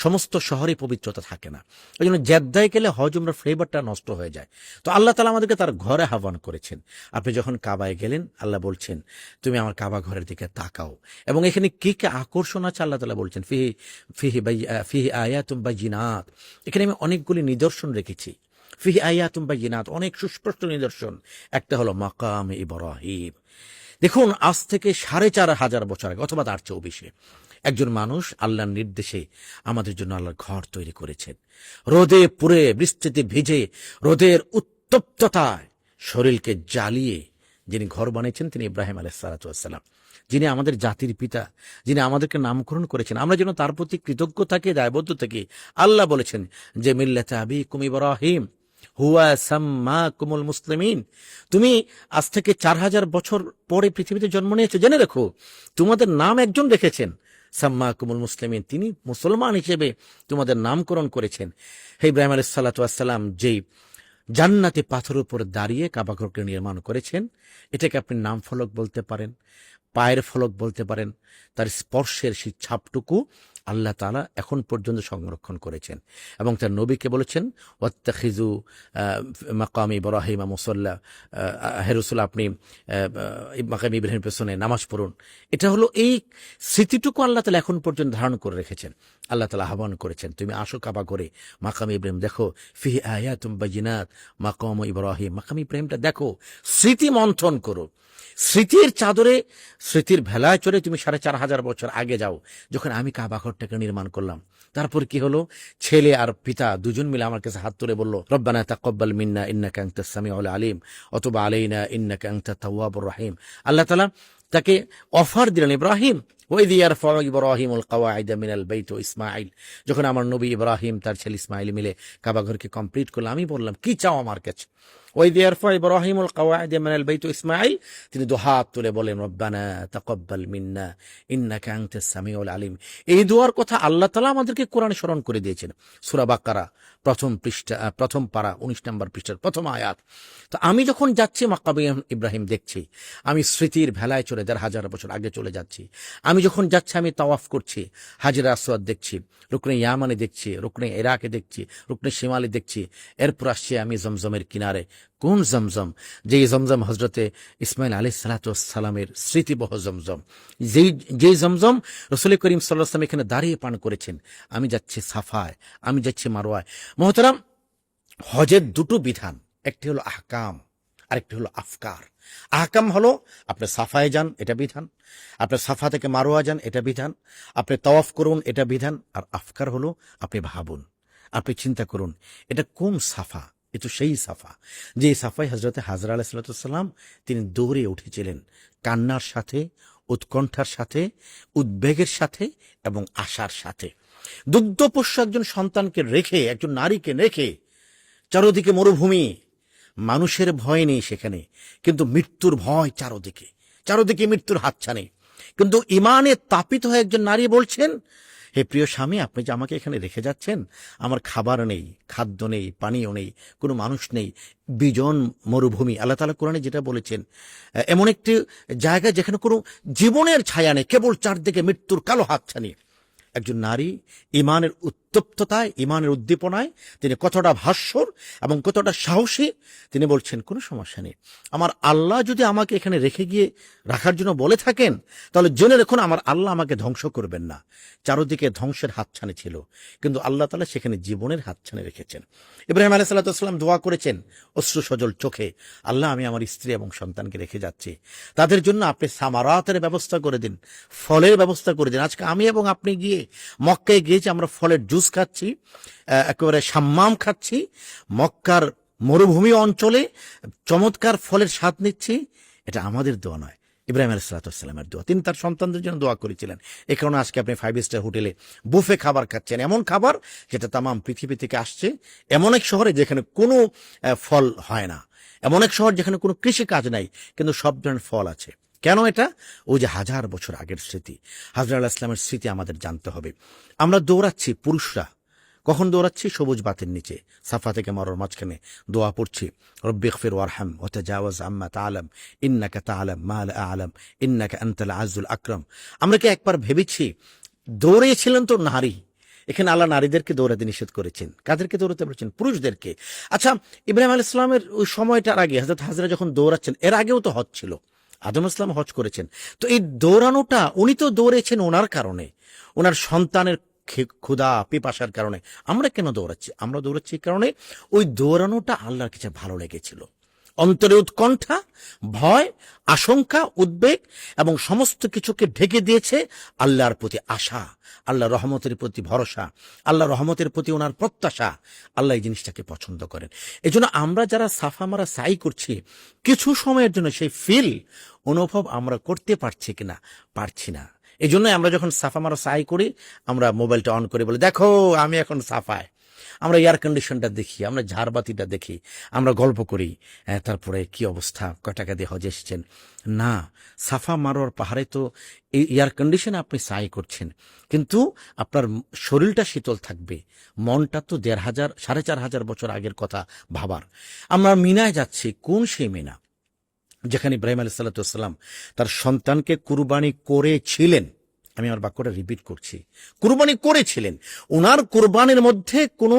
সমস্ত শহরে পবিত্রতা থাকে না। ওই জন্য জেদ্দায় গেলে হজ উমরার ফ্লেভারটা নষ্ট হয়ে যায়। তো আল্লাহ তাআলা আমাদেরকে তার ঘরে আহ্বান করেছেন। আপনি যখন কাবায় গেলেন, আল্লাহ বলছেন তুমি আমার কাবা ঘরের দিকে তাকাও। এবং এখানে কি কি আকর্ষণ আছে আল্লাহ তাআলা বলছেন, ফিহি আয়াতুম বাইয়িনাত, এখানে আমি অনেকগুলি নিদর্শন রেখেছি। ফিহি আয়াতুম বাইয়িনাত, অনেক সুস্পষ্ট নিদর্শন। একটা হলো মাকাম ইব্রাহিম। দেখুন, আজ থেকে ৪৫০০ বছর আগে অথবা তার চেয়েও বেশি একজন মানুষ আল্লাহর নির্দেশে আমাদের জন্য আল্লাহর ঘর তৈরি করেছেন। রোদে পুড়ে, বৃষ্টিতে ভিজে, রোদের উত্তপ্ততায় শরীরকে জ্বালিয়ে যিনি ঘর বানিয়েছেন তিনি ইব্রাহিম আলাইহিস সালাতু ওয়াস সালাম, যিনি আমাদের জাতির পিতা, যিনি আমাদেরকে নামকরণ করেছেন। আমরা যেন তার প্রতি কৃতজ্ঞ থাকি, দায়বদ্ধ থাকি। আল্লাহ বলেছেন যে মিল্লাতে আবিকুম ইব্রাহিম হুয়া সাম্মাকুমুল মুসলিমিন, তুমি আজ থেকে ৪০০০ বছর পরে পৃথিবীতে জন্ম নিয়েছো, জেনে রেখো তোমাদের নাম একজন রেখেছেন, সাম্মাকুমুল মুসলিমিন, তিনি মুসলমান হিসেবে তোমাদের নামকরণ করেছেন। হে ইব্রাহিম আলাইহিস সালাতু ওয়াস সালাম যেই জান্নাতে পাথরের উপর দাঁড়িয়ে কাবাঘরকে নির্মাণ করেছেন, এটাকে আপনি নাম ফলক বলতে পারেন, পায়ের ফলক বলতে পারেন। তার স্পর্শের সেই ছাপটুকু আল্লাহ তাআলা এখন পর্যন্ত সংরক্ষণ করেছেন। এবং তার নবীকে বলেছেন ওয়াত্তাখিযু মাকাম ইব্রাহিম মুসাল্লা, হে রাসূল আপনি মাকাম ইব্রাহিমের পেছনে নামাজ পড়ুন। এটা হলো এই স্মৃতিটুকু আল্লাহ তাআলা এখন পর্যন্ত ধারণ করে রেখেছেন। আল্লাহ তাআলা আহ্বান করেছেন তুমি আসো কাবা ঘরে, মাকাম ইব্রাহিম দেখো, ফিহি আয়াতুম বাইয়িনাত মাকাম ইব্রাহিম, মাকাম ইব্রাহিমটা দেখো, স্মৃতি মন্থন করো। স্মৃতির চাদরে, স্মৃতির ভেলায় চড়ে তুমি ৪৫০০ বছর আগে যাও, যখন আমি কাবা ঘরটাকে নির্মাণ করলাম। তারপর কি হলো, ছেলে আর পিতা দুজন মিলে আমার কাছে হাত তুলে বলল রব্বানা তাকাব্বাল মিন্না ইন্নাকা আনতাস সামিউল আলিম ওয়া তুব আলাইনা ইন্নাকা আনতাত তাওয়াবুর রহিম। আল্লাহ তাআলা তাকে অফার দিলেন, ইব্রাহিম ওয়াইদ ইয়ারফাউ ইব্রাহিমুল কওয়াইদ মিনাল বাইত ওয়া ইসমাঈল, যখন আমার নবী ইব্রাহিম তার ছেলে ইসমাঈল মিলে কাবা ঘরকে কমপ্লিট করলো, আমি বললাম কি চাও আমার কাছে? ওয়াইদ ইয়ারফাউ ইব্রাহিমুল কওয়াইদ মিনাল বাইত ওয়া ইসমাঈল, তিনি দুহাত তুলে বলেন রব্বানা তাকাব্বাল মিন্না ইন্নাকা আনতাস সামিউল আলিম। এই দোয়ার কথা আল্লাহ তাআলা আমাদেরকে কোরআনে স্মরণ করে দিয়েছেন। সূরা বাকারা প্রথম পৃষ্ঠা, প্রথম পারা ১৯ নম্বর পৃষ্ঠার প্রথম আয়াত। তো আমি যখন যাচ্ছি মাকাম ইব্রাহিম দেখছি, আমি স্মৃতির ভেলায় চলে ১৫০০ বছর আগে চলে যাচ্ছি। আমি যখন যাচ্ছি আমি তাওয়াফ করছি, হাজরা আসওয়াদ দেখছি, রুকনে ইয়ামানে দেখছি, রুকনে ইরাকে দেখছি, রুকনে শিমালে দেখছি। এরপর আসছি আমি জমজমের কিনারে। কোন জমজম? যেই জমজম হজরতে ইসমাইল আলাইহিস সালাতু ওয়াস সালামের স্মৃতিবহ জমজম, যেই জমজম রাসূল করিম সাল্লাল্লাহু আলাইহি ওয়াসাল্লাম এখানে দাঁড়িয়ে পান করেছেন। আমি যাচ্ছি সাফায়, আমি যাচ্ছি মারওয়ায়। মুহতারাম, হজের দুটো বিধান, একটি হলো আহকাম, আরেকটি হলো আফকার। আহকাম হলো আপনি সাফায় যান, এটা বিধান, আপনি সাফা থেকে মারওয়া যান, এটা বিধান, আপনি তাওয়াফ করুন, এটা বিধান। আর আফকার হলো আপনি ভাবুন, আপনি চিন্তা করুন এটা কোন সাফা? এ তো সেই সাফা যে সাফায় হজরতে হাজরা আলাইহিস সালাতু ওয়াস সালাম তিনি দৌড়ে উঠেছিলেন, কান্নার সাথে, উৎকণ্ঠার সাথে, উদ্বেগের সাথে এবং আশার সাথে। দুগ্ধপোষ্য একজন সন্তানকে রেখে, একজন নারীকে রেখে, চারদিকে মরুভূমি, মানুষের ভয় নেই সেখানে, কিন্তু মৃত্যুর ভয় চারদিকে, চারদিকে মৃত্যুর হাতছানি। কিন্তু ইমানে তাপিত হয়ে একজন নারী বলছেন, হে প্রিয় স্বামী, আপনি যে আমাকে এখানে রেখে যাচ্ছেন, আমার খাবার নেই, খাদ্য নেই, পানীয় নেই, কোনো মানুষ নেই, বিজন মরুভূমি। আল্লাহ তাআলা কোরআনে যেটা বলেছেন, এমন একটি জায়গা যেখানে কোনো জীবনের ছায়া নেই, কেবল চারদিকে মৃত্যুর কালো হাতছানি। একজন নারী ইমানের উত্তপ্ততায়, ইমানের উদ্দীপনায় তিনি কতটা ভাস্বর এবং কতটা সাহসী। তিনি বলছেন কোনো সমস্যা নেই, আমার আল্লাহ যদি আমাকে এখানে রেখে গিয়ে রাখার জন্য বলে থাকেন তাহলে জেনে রাখুন আমার আল্লাহ আমাকে ধ্বংস করবেন না। চারদিকে ধ্বংসের হাতছানি ছিল, কিন্তু আল্লাহ তাআলা সেখানে জীবনের হাতছানি রেখেছেন। ইব্রাহিম আলাইহিস সালাম দোয়া করেছেন অশ্রু সজল চোখে, আল্লাহ আমি আমার স্ত্রী এবং সন্তানকে রেখে যাচ্ছি, তাদের জন্য আপনি সামারাতের ব্যবস্থা করে দিন, ফলের ব্যবস্থা করে দিন। আজকে আমি এবং আপনি গিয়ে মক্কায় গিয়েছি, আমরা ফলের জুস খাচ্ছি, একেবারে সাম্মাম খাচ্ছি, মক্কার মরুভূমি অঞ্চলে চমৎকার ফলের স্বাদ নিচ্ছি। এটা আমাদের দোয়া নয়, ইব্রাহিম আলাইহিস সালামের দোয়া। তিনি তার সন্তানদের জন্য দোয়া করেছিলেন। এ কারণে আজকে আপনি 5 স্টার হোটেলে বুফে খাবার খাচ্ছেন, এমন খাবার যেটা তামাম পৃথিবী থেকে আসছে, এমন এক শহরে যেখানে কোনো ফল হয় না, এমন এক শহর যেখানে কোনো কৃষি কাজ নাই, কিন্তু সব ধরনের ফল আছে। কেন এটা? ওই যে 1000 বছর আগের স্মৃতি, হযরত আলাইহিস সালামের স্মৃতি আমাদের জানতে হবে। আমরা দৌড়াচ্ছি, পুরুষরা কখন দৌড়াচ্ছি? সবুজ বাতির নিচে সাফা থেকে মারোর মাঝখানে দোয়া পড়ছি, রব্বিগফির ওয়ারহাম ওয়া তাজাওয়াজ আম্মা তাআলাম ইন্নাকা তাআলাম মা লা আ'লাম ইন্নাকা আনতাল আযুল আকরাম। আমরা কি একবার ভেবেছি দৌড়িয়েছিলেন তো নারী, এখানে আল্লাহ নারীদেরকে দৌড়াতে নিষেধ করেছেন। কাদেরকে দৌড়াতে বলেছেন? পুরুষদেরকে। আচ্ছা, ইব্রাহিম আলাইহিস সালামের ওই সময়টার আগে হযরত হাজরা যখন দৌড়াচ্ছেন, এর আগেও তো হজ ছিল, আদম ইসলাম হজ করেছেন। তো এই দৌড়ানোটা উনি তো দৌড়েছেন ওনার কারণে, ওনার সন্তানের ক্ষুধা পিপাসার কারণে। আমরা কেন দৌড়াচ্ছি? আমরা দৌড়াচ্ছি এই কারণে ওই দৌড়ানোটা আল্লাহর কাছে ভালো লেগেছিল। অন্তরে উৎকণ্ঠা, ভয়, আশঙ্কা, উদ্বেগ এবং সমস্ত কিছুকে ঢেকে দিয়েছে আল্লাহর প্রতি আশা, আল্লাহ রহমতের প্রতি ভরসা, আল্লাহ রহমতের প্রতি ওনার প্রত্যাশা। আল্লাহ এই জিনিসটাকে পছন্দ করেন। এই জন্য আমরা যারা সাফা মারা সাই করছি, কিছু সময়ের জন্য সেই ফিল অনুভব আমরা করতে পারছি কিনা? পারছি না। এই জন্য আমরা যখন সাফা মারা সাই করি, আমরা মোবাইলটা অন করে বলি দেখো আমি এখন সাফায়, আমরা এয়ার কন্ডিশনটা দেখি, আমরা ঝাড়বাতিটা দেখি, আমরা গল্প করি, তারপরে কি অবস্থা, কয় টাকা দিয়ে হজ এসেছেন। না, সাফা মারোয়ার পাহাড়ে তো এই এয়ার কন্ডিশনে আপনি সাই করছেন, কিন্তু আপনার শরীরটা শীতল থাকবে, মনটা তো 1500 4500 বছর আগের কথা ভাবার। আমরা মিনায় যাচ্ছি, কোন সেই মিনা যেখানে ইব্রাহিম আলাইহিস সালাম তার সন্তানকে কুরবানি করেছিলেন। আমি আমার বাক্যটা রিপিট করছি, কুরবানি করেছিলেন। ওনার কুরবানির মধ্যে কোনো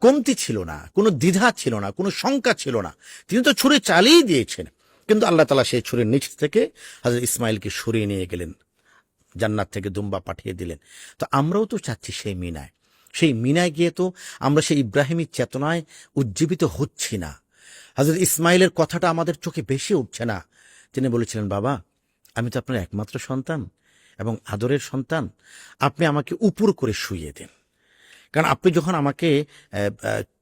কমতি ছিল না, কোনো দ্বিধা ছিল না, কোনো শঙ্কা ছিল না। তিনি তো ছুরি চালিয়ে দিয়েছেন, কিন্তু আল্লাহ তাআলা সেই ছুরির নিচ থেকে হযরত ইসমাইলকে সরিয়ে নিয়ে গেলেন, জান্নাত থেকে দুম্বা পাঠিয়ে দিলেন। তো আমরাও তো চাচ্ছি সেই মিনায়, সেই মিনায় গিয়ে তো আমরা সেই ইব্রাহিমী চেতনায় উজ্জীবিত হচ্ছি না। হযরত ইসমাইলের কথাটা আমাদের চোখে বেশি উঠছে না। তিনি বলেছিলেন, বাবা আমি তো আপনার একমাত্র সন্তান এবং আদরের সন্তান, আপনি আমাকে উপর করে শুইয়ে দেন, কারণ আপনি যখন আমাকে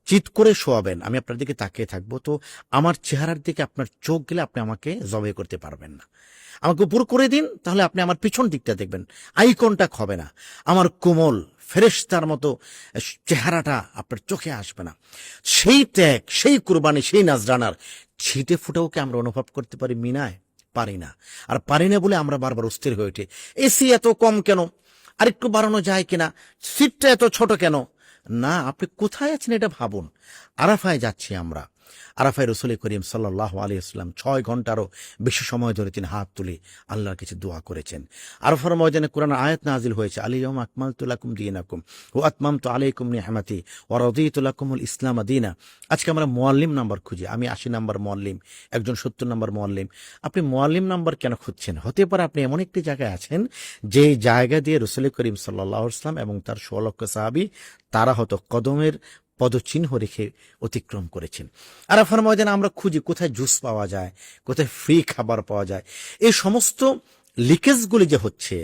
চিৎ করে শোয়াবেন, আমি আপনার দিকে তাকিয়ে থাকবো, তো আমার চেহারার দিকে আপনার চোখ গেলে আপনি আমাকে জবে করতে পারবেন না। আমাকে উপর করে দিন, তাহলে আপনি আমার পিছন দিকটা দেখবেন, আই কন্টাক্ট হবে না, আমার কোমল ফেরেশতার মতো চেহারাটা আপনার চোখে আসবে না। সেই ত্যাগ, সেই কুরবানি, সেই নাজরানার ছিটে ফুটেওকে আমরা অনুভব করতে পারি মিনায়? পারি না। আর পারি না বলে আমরা বারবার অস্থির হয়ে ওঠে, এসি এত কম কেন, আরেকটু বাড়ানো যায় কিনা, সিটটা এত ছোট কেন। না, আপনি কোথায় আছেন এটা ভাবুন। আরাফায় যাচ্ছি আমরা, আরাফায় রাসূল করিম সাল্লাল্লাহু আলাইহি ওয়াসাল্লাম 6 ঘন্টারও বেশি সময় ধরে তিনি হাত তুলে আল্লাহর কাছে দোয়া করেছেন। আরাফার ময়দানে কোরআনের আয়াত নাজিল হয়েছে, আল-ইয়াওমা আকমালতু লাকুম দীনাকুম ওয়া আতমামতু আলাইকুম নি'মাতি ওয়া রাদিতু লাকুমুল ইসলাম দীনা। আজকে আমরা মুআল্লিম নাম্বার খুঁজি, আমি 80 নাম্বার মুআল্লিম, একজন 70 নাম্বার মুআল্লিম। আপনি মুআল্লিম নাম্বার কেন খুঁজছেন? হতে পারে আপনি এমন একটি জায়গায় আছেন যে জায়গা দিয়ে রাসূল করিম সাল্লাল্লাহু আলাইহি ওয়াসাল্লাম এবং তার 16 লক্ষ সাহাবী তারা হয়তো কদমের পদচিহ্ন রেখে অতিক্রম করেছেন। আরাফার ময়দানে আমরা খুঁজি কোথায় জুস পাওয়া যায়, কোথায় ফ্রি খাবার পাওয়া যায়। এই সমস্ত লিকেজগুলি যে হচ্ছে,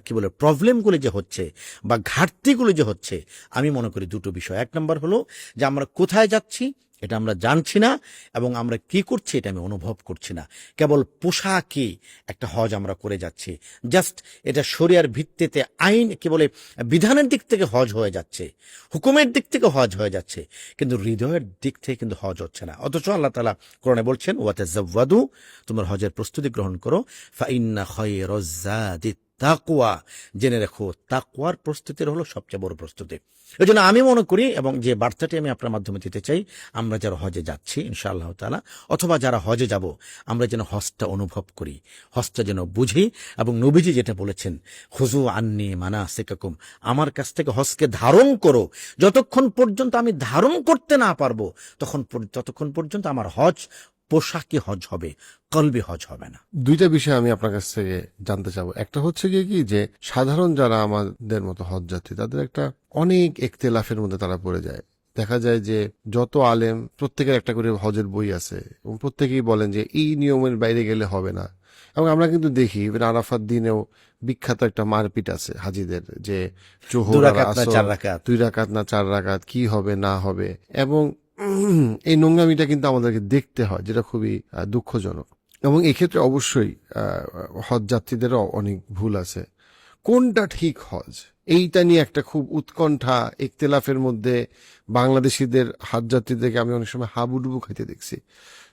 কি বলে প্রবলেমগুলি যে হচ্ছে বা ঘাটতিগুলি যে হচ্ছে, আমি মনে করি দুটো বিষয়। এক নম্বর হলো যে আমরা কোথায় যাচ্ছি এটা আমরা জানছি না, এবং আমরা কি করছি এটা আমি অনুভব করছি না। কেবল পোশাকি একটা হজ আমরা করে যাচ্ছি, জাস্ট এটা শরিয়ার ভিত্তিতে আইন, কি বলে বিধানের দিক থেকে হজ হয়ে যাচ্ছে, হুকুমের দিক থেকে হজ হয়ে যাচ্ছে, কিন্তু হৃদয়ের দিক থেকে কিন্তু হজ হচ্ছে না। অথচ আল্লাহ তাআলা কোরআনে বলছেন, ওয়াতাযাওয়াদু, তোমরা হজের প্রস্তুতি গ্রহণ করো, ফাইন্না খায়রাজ যাদিত তাকওয়া জেনে রাখো, তাকওয়ার প্রস্তুতির হলো সবচেয়ে বড় প্রস্তুতি। এই জন্য আমি মনে করি, এবং যে বার্তাটি আমি আপনার মাধ্যমে দিতে চাই, আমরা যারা হজে যাচ্ছি ইনশাআল্লাহ তাআলা, অথবা যারা হজে যাব, আমরা যেন হজটা অনুভব করি, হজটা যেন বুঝি। এবং নবীজি যেটা বলেছেন, খুযু আন্নী মানাসিকাকুম, আমার কাছ থেকে হজকে ধারণ করো। যতক্ষণ পর্যন্ত আমি ধারণ করতে না পারবো ততক্ষণ পর্যন্ত আমার হজ পোশাকি হজ হবে, কলবি হজ হবে না। দুইটা বিষয় আমি আপনার কাছ থেকে জানতে চাবো। একটা হচ্ছে গিয়ে কি, যে সাধারণ যারা আমাদের মতো হজ যাত্রী, তাদের একটা অনেক ইখতিলাফের মধ্যে তারা পড়ে যায়। দেখা যায় যে যত আলেম, প্রত্যেকের একটা করে হজের বই আছে এবং প্রত্যেকেই বলেন যে এই নিয়মের বাইরে গেলে হবে না। এবং আমরা কিন্তু দেখি ইভেন আরাফাত দিনেও বিখ্যাত একটা মারপিট আছে হাজিদের, যে জোহর 2 আর রাকাত না আসর, 4 রাকাত। 2 রাকাত না 4 রাকাত, কি হবে না হবে। এবং এই নোংরামিটা কিন্তু আমাদেরকে দেখতে হয়, যেটা খুবই দুঃখজনক। এবং এক্ষেত্রে অবশ্যই হজ যাত্রীদেরও অনেক ভুল আছে। কোনটা ঠিক হজ, এইটা নিয়ে একটা খুব উৎকণ্ঠা, ইখতিলাফের মধ্যে বাংলাদেশিদের হজ যাত্রীদেরকে আমি অনেক সময় হাবুডুবু খাইতে দেখছি।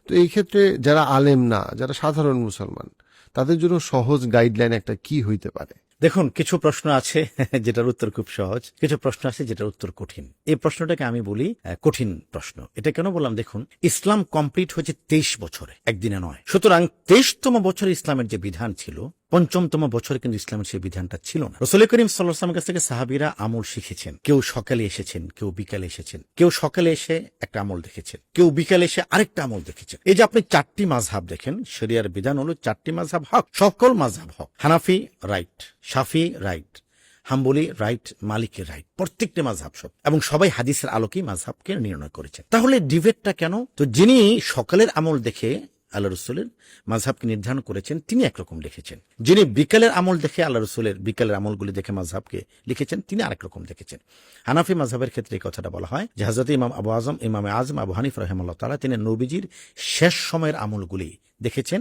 তো এই ক্ষেত্রে যারা আলেম না, যারা সাধারণ মুসলমান, তাদের জন্য সহজ গাইডলাইন একটা কি হইতে পারে? দেখুন, কিছু প্রশ্ন আছে যেটার উত্তর খুব সহজ, কিছু প্রশ্ন আছে যেটার উত্তর কঠিন। এই প্রশ্নটাকে আমি বলি কঠিন প্রশ্ন। এটা কেন বললাম, দেখুন, ইসলাম কমপ্লিট হয়েছে 23 বছরে, একদিনে নয়। সুতরাং 23তম বছরে ইসলামের যে বিধান ছিল, 5মতম বছরে কিন্তু ইসলামের সেই বিধানটা ছিল না। রাসূল করিম সাল্লাল্লাহু আলাইহি ওয়াসাল্লামের কাছ থেকে সাহাবীরা আমল শিখেছেন। কেউ সকালে এসেছেন, কেউ বিকালে এসেছেন, কেউ সকালে এসে একটা আমল দেখেছেন, কেউ বিকালে এসে আরেকটা আমল দেখেছেন। এই যে আপনি 4টি মাযহাব দেখেন, শরিয়ার বিধান হলো 4টি মাযহাব হক, সকল মাযহাব হক। হানাফি রাইট, শাফি রাইট, হাম্বলি রাইট, মালিকি রাইট, প্রত্যেকটি মাযহাব সব, এবং সবাই হাদিসের আলোকেই মাযহাবকে নির্ণয় করেছেন। তাহলে ডিবেটটা কেন? তো যিনি সকালের আমল দেখে আল্লাহ রসুলের মাযহাবকে নির্ধারণ করেছেন, তিনি একরকম লিখেছেন। যিনি বিকালের আমল দেখে আল্লাহ রসুলের বিকালের আমলগুলি দেখে মাযহাবকে লিখেছেন, তিনি আরেক রকম লিখেছেন। হানাফি মাযহাবের ক্ষেত্রে এই কথাটা বলা হয় যে হযরত ইমাম ইমামে আজম আবু হানিফা রাহিমাহুল্লাহ তাআলা, তিনি নবীজির শেষ সময়ের আমলগুলি দেখেছেন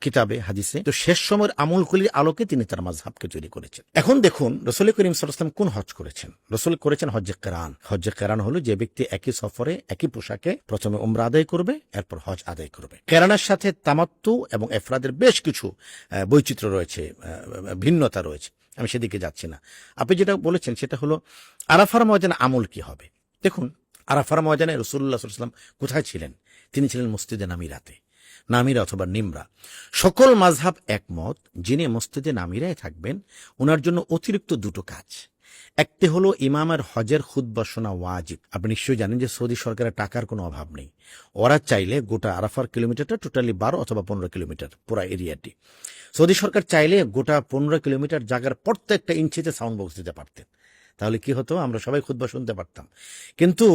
কিতাবে হাদিসে। তো শেষ সময়ের আমলগুলির আলোকে তিনি তার মাযহাবকে তৈরি করেছেন। এখন দেখুন, রাসূল করিম সাল্লাল্লাহু আলাইহি ওয়াসাল্লাম কোন হজ করেছেন? রাসূল করেছেন হজ্জে কিরান। হজ্জে কিরান হলো যে ব্যক্তি একই সফরে একই পোশাকে প্রথমে উমরা আদায় করবে, এরপর হজ আদায় করবে। কিরানের সাথে তামাত্তু এবং ইফরাদের বেশ কিছু বৈচিত্র্য রয়েছে, ভিন্নতা রয়েছে, আমি সেদিকে যাচ্ছি না। আপনি যেটা বলেছেন সেটা হলো আরাফার ময়দানে আমল কি হবে। দেখুন, আরাফার ময়দানে রাসূলুল্লাহ সাল্লাল্লাহু আলাইহি ওয়াসাল্লাম কোথায় ছিলেন? তিনি ছিলেন মসজিদে নামিরা অথবা নিমরা। সকল মাযহাব একমত, যিনি মসজিদে নামিরায় থাকবেন ওনার জন্য অতিরিক্ত 2টো কাজ। একটি হলো ইমামের হজের খুতবা শোনা ওয়াজিব। আপনি নিশ্চয়ই জানেন যে সৌদি সরকারের টাকার কোনো অভাব নেই। ওরা চাইলে গোটা আরাফার কিলোমিটারটা টোটালি 12 অথবা 15 কিলোমিটার পুরা এরিয়াটি, সৌদি সরকার চাইলে গোটা 15 কিলোমিটার জায়গার প্রত্যেকটা ইঞ্চিতে সাউন্ড বক্স দিতে পারতেন। তাহলে কি হতো? আমরা সবাই খুতবা শুনতে পারতাম। কিন্তু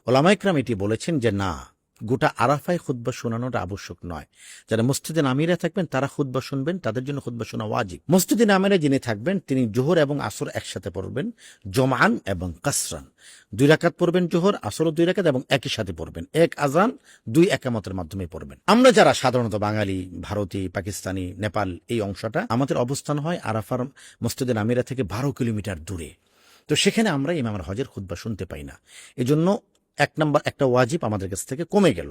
ওলামায়ে কেরাম এটি বলেছেন যে না, গোটা আরাফায় খুতবা শোনানোটা আবশ্যক নয়। যারা মসজিদে নামিরা থাকবেন তারা খুতবা শুনবেন, তাদের জন্য খুতবা শোনা ওয়াজিব। মসজিদে নামিরা যিনি থাকবেন তিনি জোহর এবং আসর একসাথে পড়বেন, জমআন এবং কাসরান। 2 রাকাত পড়বেন জোহর, আসরও 2 রাকাত এবং একই সাথে পড়বেন। 1 আজান 2 একামতের মাধ্যমে পড়বেন। আমরা যারা সাধারণত বাঙালি, ভারতী, পাকিস্তানি, নেপাল, এই অংশটা আমাদের অবস্থান হয় আরাফার মসজিদে নামিরা থেকে 12 কিলোমিটার দূরে। তো সেখানে আমরা ইমামের হজের খুতবা শুনতে পাই না। এজন্য 1 নম্বর একটা ওয়াজিব আমাদের কাছ থেকে কমে গেল।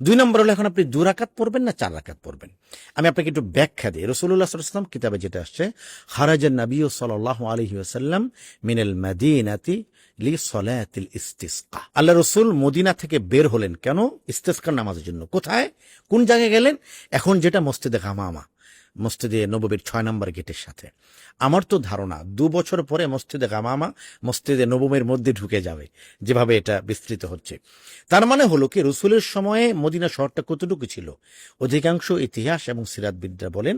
2 নম্বর হলো এখন আপনি 2 রাকাত পড়বেন না 4 রাকাত পড়বেন। আমি আপনাকে একটু ব্যাখ্যা দিই। রাসূলুল্লাহ সাল্লাল্লাহু আলাইহি ওয়াসাল্লাম কিতাবে যেটা আসছে, খারাজান নবী সাল্লাল্লাহু আলাইহি ওয়াসাল্লাম মিনাল মাদিনাতি লিসলাতিল ইস্তিসকা। আল্লাহ রাসূল মদিনা থেকে বের হলেন কেন? ইস্তিসকার নামাজের জন্য। কোথায়, কোন জায়গায় গেলেন? এখন যেটা মসজিদে গামামা, মসজিদে নববীর 6 নম্বর গেটের সাথে। আমার তো ধারণা 2 বছর পরে মসজিদে গামামা মসজিদে নববীর মধ্যে ঢুকে যাবে, যেভাবে এটা বিস্তৃত হচ্ছে। তার মানে হলো কি, রাসূলের সময়ে মদিনা শহরটা কতটুকু ছিল? অধিকাংশ ইতিহাস এবং সিরাতবিদরা বলেন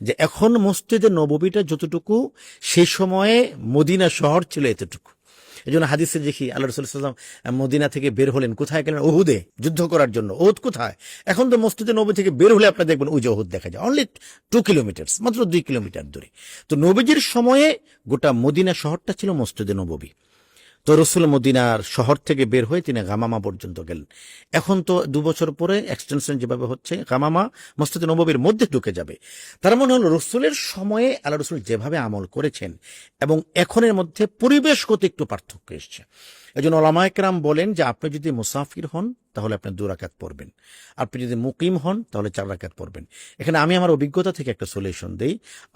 যে এখন মসজিদে নববীটা যতটুকু, সেই সময়ে মদিনা শহর ছিল এতটুকু। এই জন্য হাদিসে দেখি আল্লাহ রাসূল সাল্লাল্লাহু আলাইহি ওয়াসাল্লাম মদিনা থেকে বের হলেন, কোথায় গেলেন? উহুদে যুদ্ধ করার জন্য। উহুদ কোথায়? এখন তো মসজিদে নবী থেকে বের হলে আপনারা দেখবেন ওই যে উহুদ দেখা যায়, অনলি 2 কিলোমিটার, মাত্র 2 কিলোমিটার দূরে। তো নবীজির সময়ে গোটা মদিনা শহরটা ছিল মসজিদে নববী। তো রাসূল মদিনার শহর থেকে বের হয়ে তিনি গামামা পর্যন্ত গেলেন। এখন তো 2 বছর পরে এক্সটেনশন যেভাবে হচ্ছে, গামামা মসজিদে নববীর মধ্যে ঢুকে যাবে। তার মানে হলো রাসূলের সময়ে আল্লাহ রাসূল যেভাবে আমল করেছেন এবং এখনের মধ্যে পরিবেশগত একটু পার্থক্য এসছে। এজন্য ওলামায়ে কেরাম বলেন যে আপনি যদি মুসাফির হন তাহলে আপনি 2 রাকাত পড়বেন, আপনি যদি মুকিম হন তাহলে 4 রাকাত পড়বেন। এখানে আমি আমার অভিজ্ঞতা থেকে একটা সলিউশন দেই,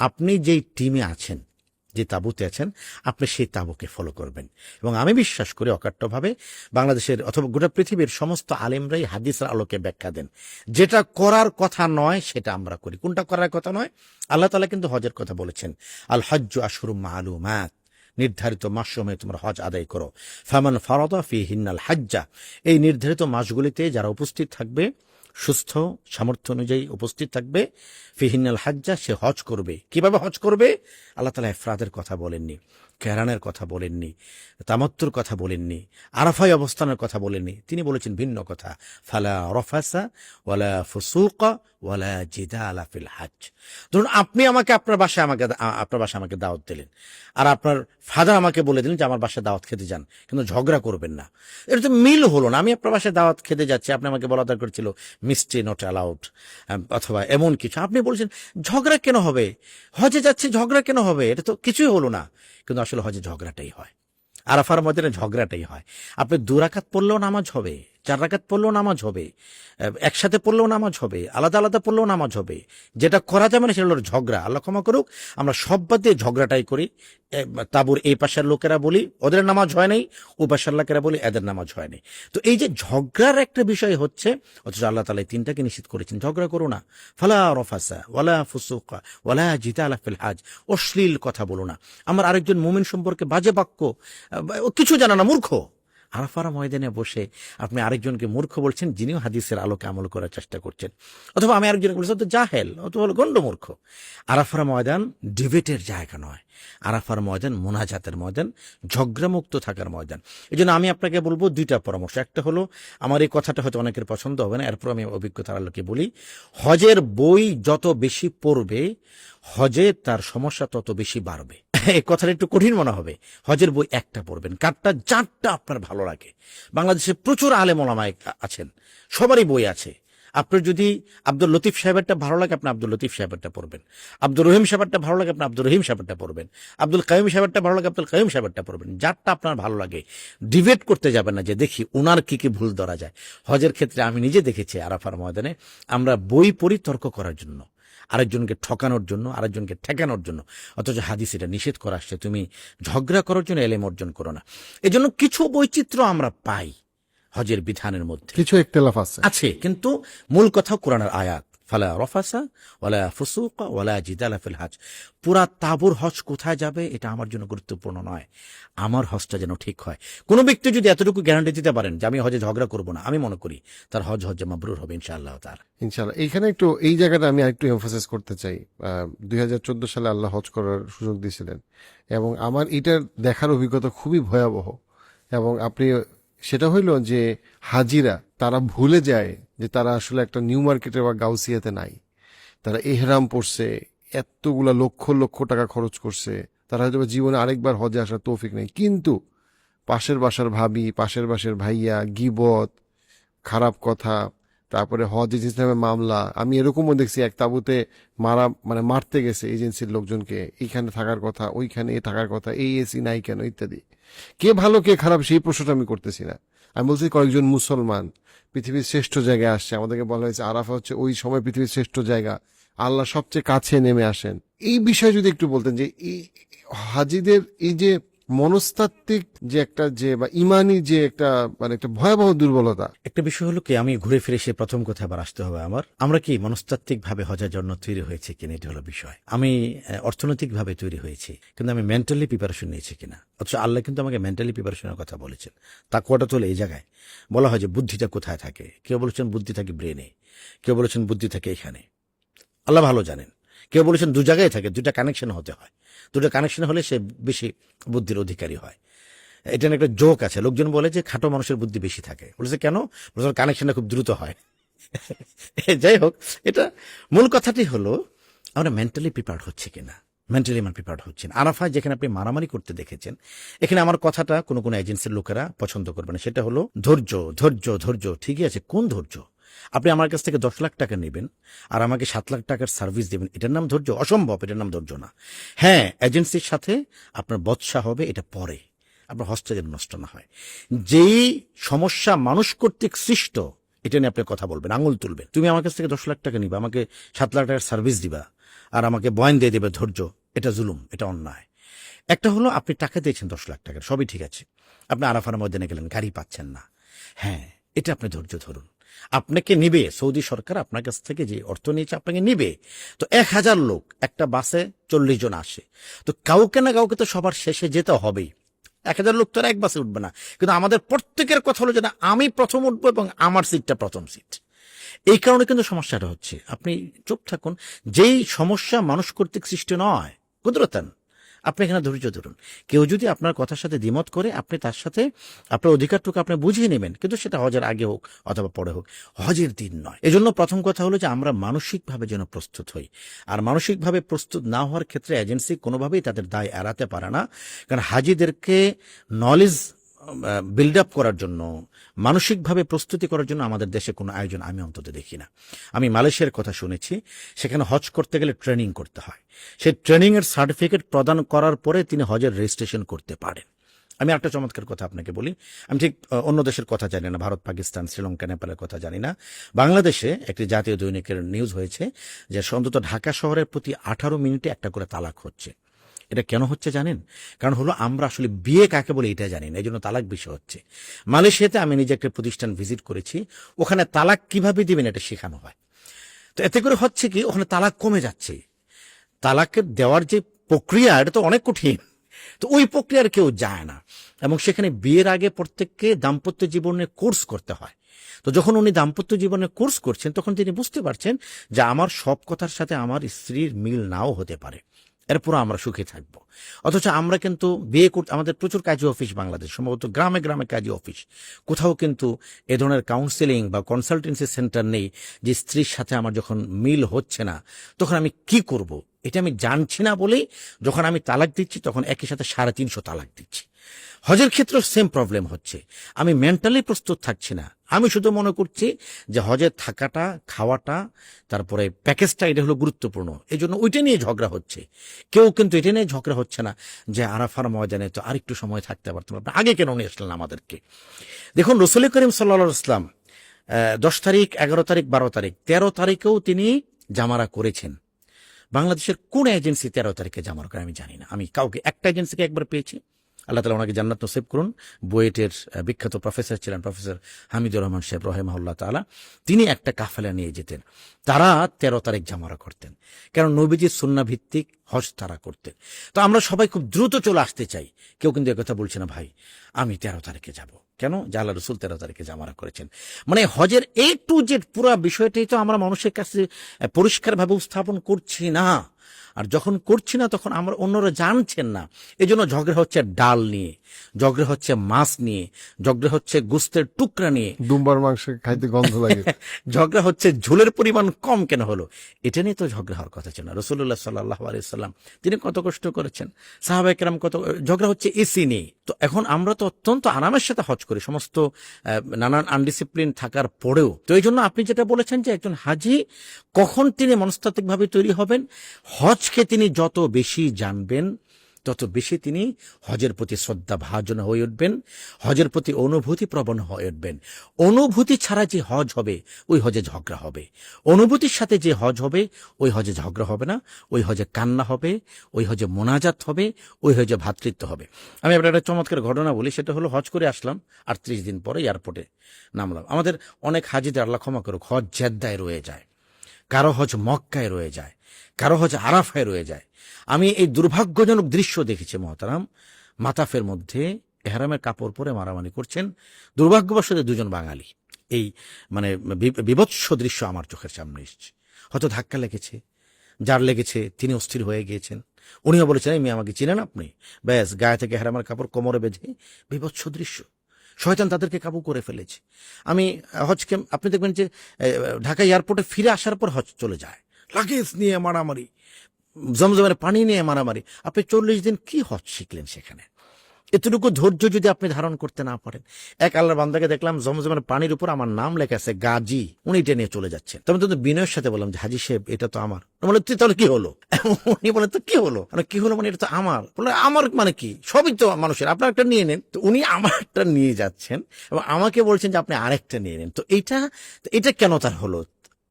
আপনি যেই টিমে আছেন, যে তাঁবুতে আছেন, আপনি সেই তাঁবুকে ফলো করবেন। এবং আমি বিশ্বাস করি অকাট্যভাবে বাংলাদেশের অথবা গোটা পৃথিবীর সমস্ত আলেমরাই হাদিসের আলোকে ব্যাখ্যা দেন, যেটা করার কথা নয় সেটা আমরা করি। কোনটা করার কথা নয়? আল্লাহ তাআলা কিন্তু হজের কথা বলেছেন, আল হজ্জু আশহুরুম মালুমাত, নির্ধারিত মাস সময়ে তোমরা হজ আদায় করো। ফামান ফারাদা ফিহিন্নাল হাজ্জা, এই নির্ধারিত মাসগুলিতে যারা উপস্থিত থাকবে, সুস্থ সামর্থ্য অনুযায়ী উপস্থিত থাকবে, ফিহিন্নাল হাজ্জা, সে হজ করবে। কিভাবে হজ করবে? আল্লাহ তাআলা ইফরাদের কথা বলেননি, কেরানের কথা বলেননি, তামাত্তুর কথা বলেননি, আরাফায় অবস্থানের কথা বলেননি, তিনি বলেছেন ভিন্ন কথা, ফালা রফাসা ওয়ালা ফুসুকা ওয়ালা জিদালা ফিল হজ। ধরুন আপনি আমাকে আপনার বাসায় আমাকে দাওয়াত দিলেন, আর আপনার ফাদার আমাকে বলে দিলেন যে আমার বাসায় দাওয়াত খেতে যান, কিন্তু ঝগড়া করবেন না। এটা তো মিল হলো না। আমি আপনার বাসায় দাওয়াত খেতে যাচ্ছি, আপনি আমাকে বলা দরকার ছিল মিষ্টি নট অ্যালাউড অথবা এমন কিছু, আপনি বলছেন ঝগড়া কেন হবে, হজে যাচ্ছে ঝগড়া কেন হবে, এটা তো কিছুই হলো না। কিন্তু আসলে হজে ঝগড়াটাই হয়, আরাফার ময়দানে ঝগড়াটাই হয়। আপনি 2 রাকাত পড়লেও নামাজ হবে, 4 রাকাত পড়লেও নামাজ হবে, একসাথে পড়লেও নামাজ হবে, আলাদা আলাদা পড়লেও নামাজ হবে। যেটা করা যাবে না সেটা হলো ঝগড়া। আল্লাহ ক্ষমা করুক, আমরা সব বাদ দিয়ে ঝগড়াটাই করি। তাবুর এই পাশের লোকেরা বলি ওদের নামাজ হয় নাই, ও পাশের লোকেরা বলি এদের নামাজ হয় নাই। তো এই যে ঝগড়ার একটা বিষয় হচ্ছে, অথচ আল্লাহ তাআলা এই 3টাকে নিষেধ করেছেন, ঝগড়া করো না। ফালা রফাসা ওয়ালা ফুসুকা ওয়ালা জিদালা ফিল হজ, অশ্লীল কথা বলো না। আমার আরেকজন মুমিন সম্পর্কে বাজে বাক্য, কিছু জানা না, মূর্খ। আরাফার ময়দানে বসে আপনি আরেকজনকে মূর্খ বলছেন, যিনিও হাদিসের আলোকে আমল করার চেষ্টা করছেন। অথবা আমি আরেকজনকে বলছি তো জাহেল, অথবা গণ্ড মূর্খ। আরাফার ময়দান ডিবেটের জায়গা নয়, আরাফার ময়দান মোনাজাতের ময়দান, ঝগড়ামুক্ত থাকার ময়দান। এই জন্য আমি আপনাকে বলবো 2টা পরামর্শ। একটা হলো, আমার এই কথাটা হয়তো অনেকের পছন্দ হবে না, এরপর আমি অভিজ্ঞতার আলোকে বলি, হজের বই যত বেশি পড়বে হজে তার সমস্যা তত বেশি বাড়বে। এই কথাটা একটু কঠিন মনে হবে। হজের বই একটা পড়বেন, কারটা যারটা আপনার ভালো লাগে। বাংলাদেশে প্রচুর আলেম ওলামা আছেন, সবারই বই আছে। আপনার যদি আব্দুল লতিফ সাহেবেরটা ভালো লাগে আপনি আব্দুল লতিফ সাহেবেরটা পড়বেন, আব্দুর রহিম সাহেবেরটা ভালো লাগে আপনি আব্দুর রহিম সাহেবেরটা পড়বেন, আব্দুল কাইম সাহেবেরটা ভালো লাগে আব্দুল কাইম সাহেবেরটা পড়বেন। যারটা আপনার ভালো লাগে। ডিবেট করতে যাবেন না যে দেখি উনার কি কি ভুল ধরা যায়। হজের ক্ষেত্রে আমি নিজে দেখেছি আরাফার ময়দানে আমরা বই পড়ি তর্ক করার জন্য, আরেকজনকে ঠকানোর জন্য, আরেকজনকে ঠেকানোর জন্য। অথচ হাদিস এটা নিষেধ করা আসছে, তুমি ঝগড়া করার জন্য এলেম অর্জন করো না। এজন্য কিছু বৈচিত্র্য আমরা পাই হজের বিধানের মধ্যে, কিছু ইখতিলাফ আছে, কিন্তু মূল কথা কোরআনের আয়াত, ফালা রফাসা ওয়ালা ফুসুকা ওয়ালা জিদালা ফিল হজ। পুরা তাবুর হজ কোথায় যাবে এটা আমার জন্য গুরুত্বপূর্ণ নয়, আমার হজটা যেন ঠিক হয়। কোনো ব্যক্তি যদি এতটুকু গ্যারান্টি দিতে পারেন যে আমি হজে ঝগড়া করব না, আমি মনে করি তার হজে মাবরুর হবে ইনশাআল্লাহ তাআলা। ইনশাআল্লাহ। এইখানে একটু এই জায়গাটা আমি আরেকটু এমফাসাইজ করতে চাই। 2014 সালে আল্লাহ হজ করার সুযোগ দিয়েছিলেন, এবং আমার এটার দেখার অভিজ্ঞতা খুবই ভয়াবহ। এবং আপনি সেটা হইল যে হাজিরা তারা ভুলে যায় যে তারা আসলে একটা নিউ মার্কেটে বা গাউসিয়াতে নাই। তারা এহরাম পড়ছে, এতগুলা লক্ষ লক্ষ টাকা খরচ করছে, তারা হয়তো জীবনে আরেকবার হজে আসার তৌফিক নেই। কিন্তু পাশের বাসার ভাবি, পাশের বাসার ভাইয়া, গিবত, খারাপ কথা, তারপরে হজ এজেন্সি নামে মামলা। আমি এরকমও দেখছি এক তাবুতে মারতে গেছে এজেন্সির লোকজনকে, এইখানে থাকার কথা, ওইখানে থাকার কথা, এই এসি নাই কেন ইত্যাদি। কে ভালো কে খারাপ সেই প্রশ্নটা আমি করতেছি না। আমি বলছি কয়েকজন মুসলমান পৃথিবীর শ্রেষ্ঠ জায়গায় আসছে, আমাদেরকে বলা হয়েছে আরাফা হচ্ছে ওই সময় পৃথিবীর শ্রেষ্ঠ জায়গা, আল্লাহ সবচেয়ে কাছে নেমে আসেন। এই বিষয়ে যদি একটু বলতেন যে এই হাজিদের এই যে মনস্তাত্ত্বিক যে একটা বা ইমানি যে একটা একটা ভয়াবহ দুর্বলতা। একটা বিষয় হলো কি, আমি ঘুরে ফিরে সে প্রথম কথা আবার আসতে হবে আমার, আমরা কি মনস্তাত্ত্বিক ভাবে হজের জন্য তৈরি হয়েছে কিনা, এটা হলো বিষয়। আমি অর্থনৈতিক ভাবে তৈরি হয়েছি, কিন্তু আমি মেন্টালি প্রিপারেশন নিয়েছি কিনা। অথচ আল্লাহ কিন্তু আমাকে মেন্টালি প্রিপারেশনের কথা বলেছেন। তাকওয়াটা তো এই জায়গায় বলা হয় যে বুদ্ধিটা কোথায় থাকে। কেউ বলেছেন বুদ্ধি থাকে ব্রেনে, কেউ বলেছেন বুদ্ধি থাকে এখানে, আল্লাহ ভালো জানেন। কেউ বলেছেন 2 জায়গায় থাকে, 2টা কানেকশন হতে হয়, 2টা কানেকশন হলে সে বেশি বুদ্ধির অধিকারী হয়। এটা একটা জোক আছে, লোকজন বলে যে খাটো মানুষের বুদ্ধি বেশি থাকে। বলেছে কেন? বলেছে কানেকশনটা খুব দ্রুত হয়। যাই হোক, এটা মূল কথাটি হলো আমরা মেন্টালি প্রিপেয়ার্ড হচ্ছে কিনা। মেন্টালি আমার প্রিপেয়ার্ড হচ্ছেন। আরাফায় যেখানে আপনি মারামারি করতে দেখেছেন, এখানে আমার কথাটা কোনো কোনো এজেন্সির লোকেরা পছন্দ করবে না। সেটা হলো ধৈর্য ধৈর্য ধৈর্য। ঠিকই আছে, কোন ধৈর্য? আপনি আমার কাছ থেকে 10 লাখ টাকা নেবেন আর আমাকে 7 লাখ টাকার সার্ভিস দেবেন, এটার নাম ধৈর্য? অসম্ভব, এটার নাম ধৈর্য না। হ্যাঁ, এজেন্সির সাথে আপনার বচসা হবে, এটা পরে। আপনার হজটা যেন নষ্ট না হয়। যেই সমস্যা মানুষ কর্তৃক সৃষ্ট, এটা নিয়ে আপনি কথা বলবেন, আঙুল তুলবেন। তুমি আমার কাছ থেকে 10 লাখ টাকা নিবা, আমাকে 7 লাখ টাকার সার্ভিস দিবা, আর আমাকে বয়ান দিয়ে দেবে ধৈর্য, এটা জুলুম, এটা অন্যায়। একটা হলো আপনি টাকা দিয়েছেন 10 লাখ টাকার, সবই ঠিক আছে, আপনি আরাফার ময়দানে গেলেন, গাড়ি পাচ্ছেন না, হ্যাঁ, এটা আপনি ধৈর্য ধরুন। আপনাকে নিবে, সৌদি সরকার আপনার কাছ থেকে যে অর্থ নিয়েছে আপনাকে নিবে। তো 1000 লোক একটা বাসে 40 জন আসে, তো কাউকে না কাউকে তো সবার শেষে যেতে হবেই। 1000 লোক তো আর এক বাসে উঠবে না, কিন্তু আমাদের প্রত্যেকের কথা হলো যে না, আমি প্রথম উঠবো এবং আমার সিটটা প্রথম সিট। এই কারণে কিন্তু সমস্যাটা হচ্ছে। আপনি চুপ থাকুন। যেই সমস্যা মানুষ কর্তৃক সৃষ্টি নয়, কুদরতান, আপনি এখানে ধৈর্য ধরুন। কেউ যদি আপনার কথার সাথে দ্বিমত করে, আপনি তার সাথে আপনার অধিকারটুকু আপনি বুঝিয়ে নেবেন, কিন্তু সেটা হজের আগে হোক অথবা পরে হোক, হজের দিন নয়। এজন্য প্রথম কথা হলো যে আমরা মানসিকভাবে যেন প্রস্তুত হই। আর মানসিকভাবে প্রস্তুত না হওয়ার ক্ষেত্রে এজেন্সি কোনোভাবেই তাদের দায় এড়াতে পারে না। কারণ হাজিদেরকে নলেজ বিল্ড আপ করার জন্য, মানসিকভাবে প্রস্তুতি করার জন্য আমাদের দেশে কোনো আয়োজন আমি অন্তত দেখি না। আমি মালয়েশিয়ার কথা শুনেছি, সেখানে হজ করতে গেলে ট্রেনিং করতে হয়। সেই ট্রেনিং এর সার্টিফিকেট প্রদান করার পরে তিনি হজের রেজিস্ট্রেশন করতে পারেন। আমি একটা চমৎকার কথা আপনাকে বলি, আমি ঠিক অন্য দেশের কথা জানি না, ভারত, পাকিস্তান, শ্রীলঙ্কা, নেপালের কথা জানি না। বাংলাদেশে একটি জাতীয় দৈনিকের নিউজ হয়েছে যে অন্তত ঢাকা শহরের প্রতি 18 মিনিটে একটা করে তালাক হচ্ছে। এটা কেন হচ্ছে জানেন? কারণ হলো আমরা আসলে বিয়ে কাকে বলে এটা জানি না, এই জন্য তালাক বিষয় হচ্ছে। মালয়েশিয়াতে আমি নিজে একটা প্রতিষ্ঠান ভিজিট করেছি, ওখানে তালাক কিভাবে দিবেন এটা শেখানো হয়। তো এতে করে হচ্ছে কি, ওখানে তালাক কমে যাচ্ছে। তালাকের দেওয়ার যে প্রক্রিয়া, এটা তো অনেক কঠিন, তো ওই প্রক্রিয়ার কেউ যায় না। এবং সেখানে বিয়ের আগে প্রত্যেককে দাম্পত্য জীবনের কোর্স করতে হয়। তো যখন উনি দাম্পত্য জীবনের কোর্স করছেন, তখন তিনি বুঝতে পারছেন যে আমার সব কথার সাথে আমার স্ত্রীর মিল নাও হতে পারে, এরপর আমরা সুখে থাকব। অথচ আমরা কিন্তু বিয়ে করতে, আমাদের প্রচুর কাজী অফিস বাংলাদেশ, সম্ভবত গ্রামে গ্রামে কাজী অফিস, কোথাও কিন্তু এ ধরনের কাউন্সেলিং বা কনসালটেন্সি সেন্টার নেই যে স্ত্রীর সাথে আমার যখন মিল হচ্ছে না তখন আমি কি করব, এটা আমি জানছি না বলেই যখন আমি তালাক দিচ্ছি তখন একই সাথে 350 তালাক দিচ্ছি। হজের ক্ষেত্রেও সেম প্রবলেম হচ্ছে। আমি মেন্টালি প্রস্তুত থাকছি না, আমি শুধু মনে করছি যে হজে থাকাটা, খাওয়াটা, তারপরে প্যাকেজটা, এটা হলো গুরুত্বপূর্ণ, এই জন্য ওইটা নিয়ে ঝগড়া হচ্ছে। কেউ কিন্তু এটা নিয়ে ঝগড়া হচ্ছে না যে আরাফার ময়দানে তো আরেকটু সময় থাকতে পারতাম, আপনি আগে কেন নিয়ে আসলেন আমাদেরকে। দেখুন, রসুল করিম সাল্লাল্লাহু আলাইহি ওয়াসাল্লাম 10 তারিখ, 11 তারিখ, 12 তারিখ, 13 তারিখেও তিনি জামারা করেছেন। বাংলাদেশের কোন এজেন্সি 13 তারিখে জামারা করে আমি জানি না। আমি কাউকে, একটা এজেন্সিকে একবার পেয়েছি, আল্লাহ তাআলা ওনাকে জান্নাত নসিব করুন। বুয়েটের বিখ্যাত প্রফেসর ছিলেন, প্রফেসর হামিদুর রহমান সাহেব রাহিমাহুল্লাহ তাআলা। তিনি একটা কাফেলা নিয়ে যেতেন, তারা 13 তারিখ জামারা করতেন, কারণ নবীজির সুন্নাহ ভিত্তিক হজ তারা করতেন। তো আমরা সবাই খুব দ্রুত চলে আসতে চাই, কেউ কিন্তু একথা বলছে না, ভাই আমি 13 তারিখে যাব। কেন? যে আল্লাহ রসুল 13 তারিখে জামারা করেছেন। মানে হজের A to Z পুরো বিষয়টাই তো আমরা মানুষের কাছে পরিষ্কারভাবে উপস্থাপন করছি না। আর যখন করছি না তখন আমরা, অন্যরা জানছেন না, এজন্য ঝগড়া হচ্ছে ডাল নিয়ে, ঝগড়া হচ্ছে মাছ নিয়ে, ঝগড়া হচ্ছে গোস্তের টুকরা নিয়ে, দুম্বার মাংস খাইতে গন্ধ লাগে, ঝগড়া হচ্ছে ঝোলের পরিমাণ কম কেন হলো, এটা নিয়ে তো ঝগড়া হওয়ার কথা ছিল না। রাসূলুল্লাহ সাল্লাল্লাহু আলাইহি ওয়াসাল্লাম তিনি কত কষ্ট করেছেন, সাহাবায়ে কেরাম কত, ঝগড়া হচ্ছে এসি নিয়ে। তো এখন আমরা তো অত্যন্ত আরামের সাথে হজ করি, সমস্ত নানান আনডিসিপ্লিন থাকার পরেও। তো এই জন্য আপনি যেটা বলেছেন যে একজন হাজি কখন তিনি মনস্তাত্ত্বিকভাবে তৈরি হবেন, হজকে তিনি যত বেশি জানবেন তত বেশি তিনি হজের প্রতি শ্রদ্ধা ভাজন হয়ে উঠবেন, হজের প্রতি অনুভূতি প্রবণ হয়ে উঠবেন। অনুভূতি ছাড়া যে হজ হবে ওই হজে ঝগড়া হবে, অনুভূতির সাথে যে হজ হবে ওই হজে ঝগড়া হবে না, ওই হজে কান্না হবে, ওই হজে মোনাজাত হবে, ওই হজে ভ্রাতৃত্ব হবে। আমি আপনার একটা চমৎকার ঘটনা বলি, সেটা হলো হজ করে আসলাম, 38 দিন পরে এয়ারপোর্টে নামলাম। আমাদের অনেক হাজিদের আল্লাহ ক্ষমা করুক, হজ জেদ্দায় রয়ে যায়, কারো হজ মক্কায় রয়ে যায়, কারো হজ আরাফায় রয়ে যায়। আমি এই দুর্ভাগ্যজনক দৃশ্য দেখেছি মহতারাম, মাতাফের মধ্যে এহরামের কাপড় পরে মারামারি করছেন দুর্ভাগ্যবশত 2 জন বাঙালি। এই মানে বিভৎস দৃশ্য আমার চোখের সামনে এসছে। হয়তো ধাক্কা লেগেছে, যার লেগেছে তিনি অস্থির হয়ে গিয়েছেন, উনিও বলেছেন এই মেয়ে আমাকে চিনেন আপনি, ব্যাস গায়ে থেকে এহরামের কাপড় কোমরে বেঁধে, বিভৎস দৃশ্য। শয়তান তাদেরকে কাবু করে ফেলেছে। আমি হজকে, আপনি দেখবেন যে ঢাকা এয়ারপোর্টে ফিরে আসার পর হজ চলে যায়, লাগেজ নিয়ে মারামারি, জমজমের পানি নিয়ে মারামারি। আপনি 40 দিন কি হজ শিখলেন সেখানে? এতটুকু ধৈর্য যদি আপনি ধারণ করতে না পারেন। এক আল্লাহর বান্দাকে দেখলাম জমজমের পানির উপর আমার নাম লেখা আছে গাজী, উনি এটা নিয়ে চলে যাচ্ছেন। তবে তো বিনয়ের সাথে বললাম যে হাজী সাহেব এটা তো আমার। বলে তুই তাহলে কি হলো? উনি বলে তো কি হলো, কি হলো মানে এটা তো আমার। বলে আমার মানে কি, সবই তো মানুষের, আপনার একটা নিয়ে নেন। তো উনি আমার একটা নিয়ে যাচ্ছেন এবং আমাকে বলছেন যে আপনি আরেকটা নিয়ে নেন। তো এটা কেন তার হলো?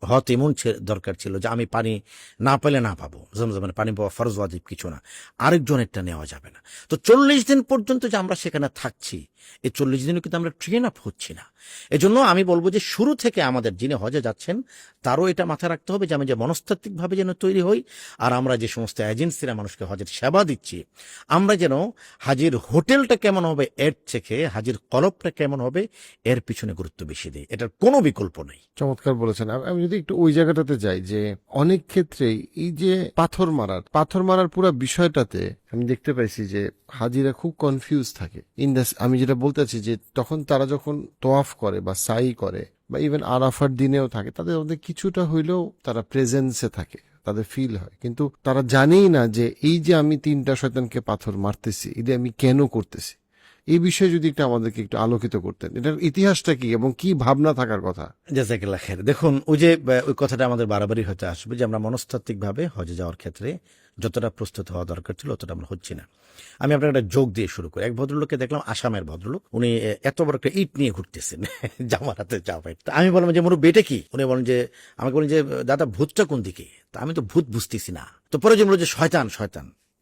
হয়তো এমন দরকার ছিল যে আমি পানি না পেলে না পাবো, জমজমের পানি পাওয়া ফরজ ওয়াজিব কিছু না, আরেকজনেরটা নেওয়া যাবে না। তো 40 দিন পর্যন্ত যে আমরা সেখানে থাকছি, এই 40 দিনও কিন্তু আমরা ট্রেন আপ হচ্ছি না। এজন্য আমি বলবো যে শুরু থেকে আমাদের যিনি হজে যাচ্ছেন তারও এটা মাথায় রাখতে হবে যে আমি যে মনস্তাত্ত্বিকভাবে যেন তৈরি হই, আর আমরা যে সমস্ত এজেন্সিরা মানুষকে হজের সেবা দিচ্ছি, আমরা যেন হাজির হোটেলটা কেমন হবে এর থেকে হাজির কলবটা কেমন হবে এর পিছনে গুরুত্ব বেশি দিই। এটার কোনো বিকল্প নেই। চমৎকার বলেছেন। আমি যদি একটু ওই জায়গাটাতে যাই, যে অনেক ক্ষেত্রেই এই যে পাথর মারার পুরো বিষয়টাতে আমি দেখতে পাইছি যে হাজিরা খুব কনফিউজ থাকে। আমি যেটা বলতে চাচ্ছি যে তখন তারা যখন তোয়াফ করে বা সাই করে বা ইভেন আরাফার দিনেও থাকে, তাদের মধ্যে কিছুটা হইলেও তারা প্রেজেন্সে থাকে, তাদের ফিল হয়, কিন্তু তারা জানেই না যে এই যে আমি 3টা শয়তানকে পাথর মারতেছি, এটা আমি কেন করতেছি। এই বিষয়ে যদি একটু আমাদেরকে একটু আলোকিত করতেন, এটার ইতিহাসটা কি এবং কি ভাবনা থাকার কথা। জাযাকাল্লাহ খায়ের। দেখুন ওই কথাটা আমাদের বারবারই হতে আসবে যে আমরা মনস্তাত্ত্বিকভাবে হজে যাওয়ার ক্ষেত্রে যতটা প্রস্তুত হওয়া দরকার ছিল অতটা আমরা হচ্ছি না। আমি আপনার একটা যোগ দিয়ে শুরু করি। এক ভদ্রলোককে দেখলাম, আসামের ভদ্রলোক, উনি এত বড় একটা ইট নিয়ে ঘুরতেছেন জামার হাতে চাপাই। তা আমি বললাম যে মুরব্বি এটা কি? উনি বলেন যে, আমাকে বলেন যে দাদা ভূতটা কোন দিকে? তা আমি তো ভূত বুঝতেছি না। তো পরে যে বলল যে শয়তান।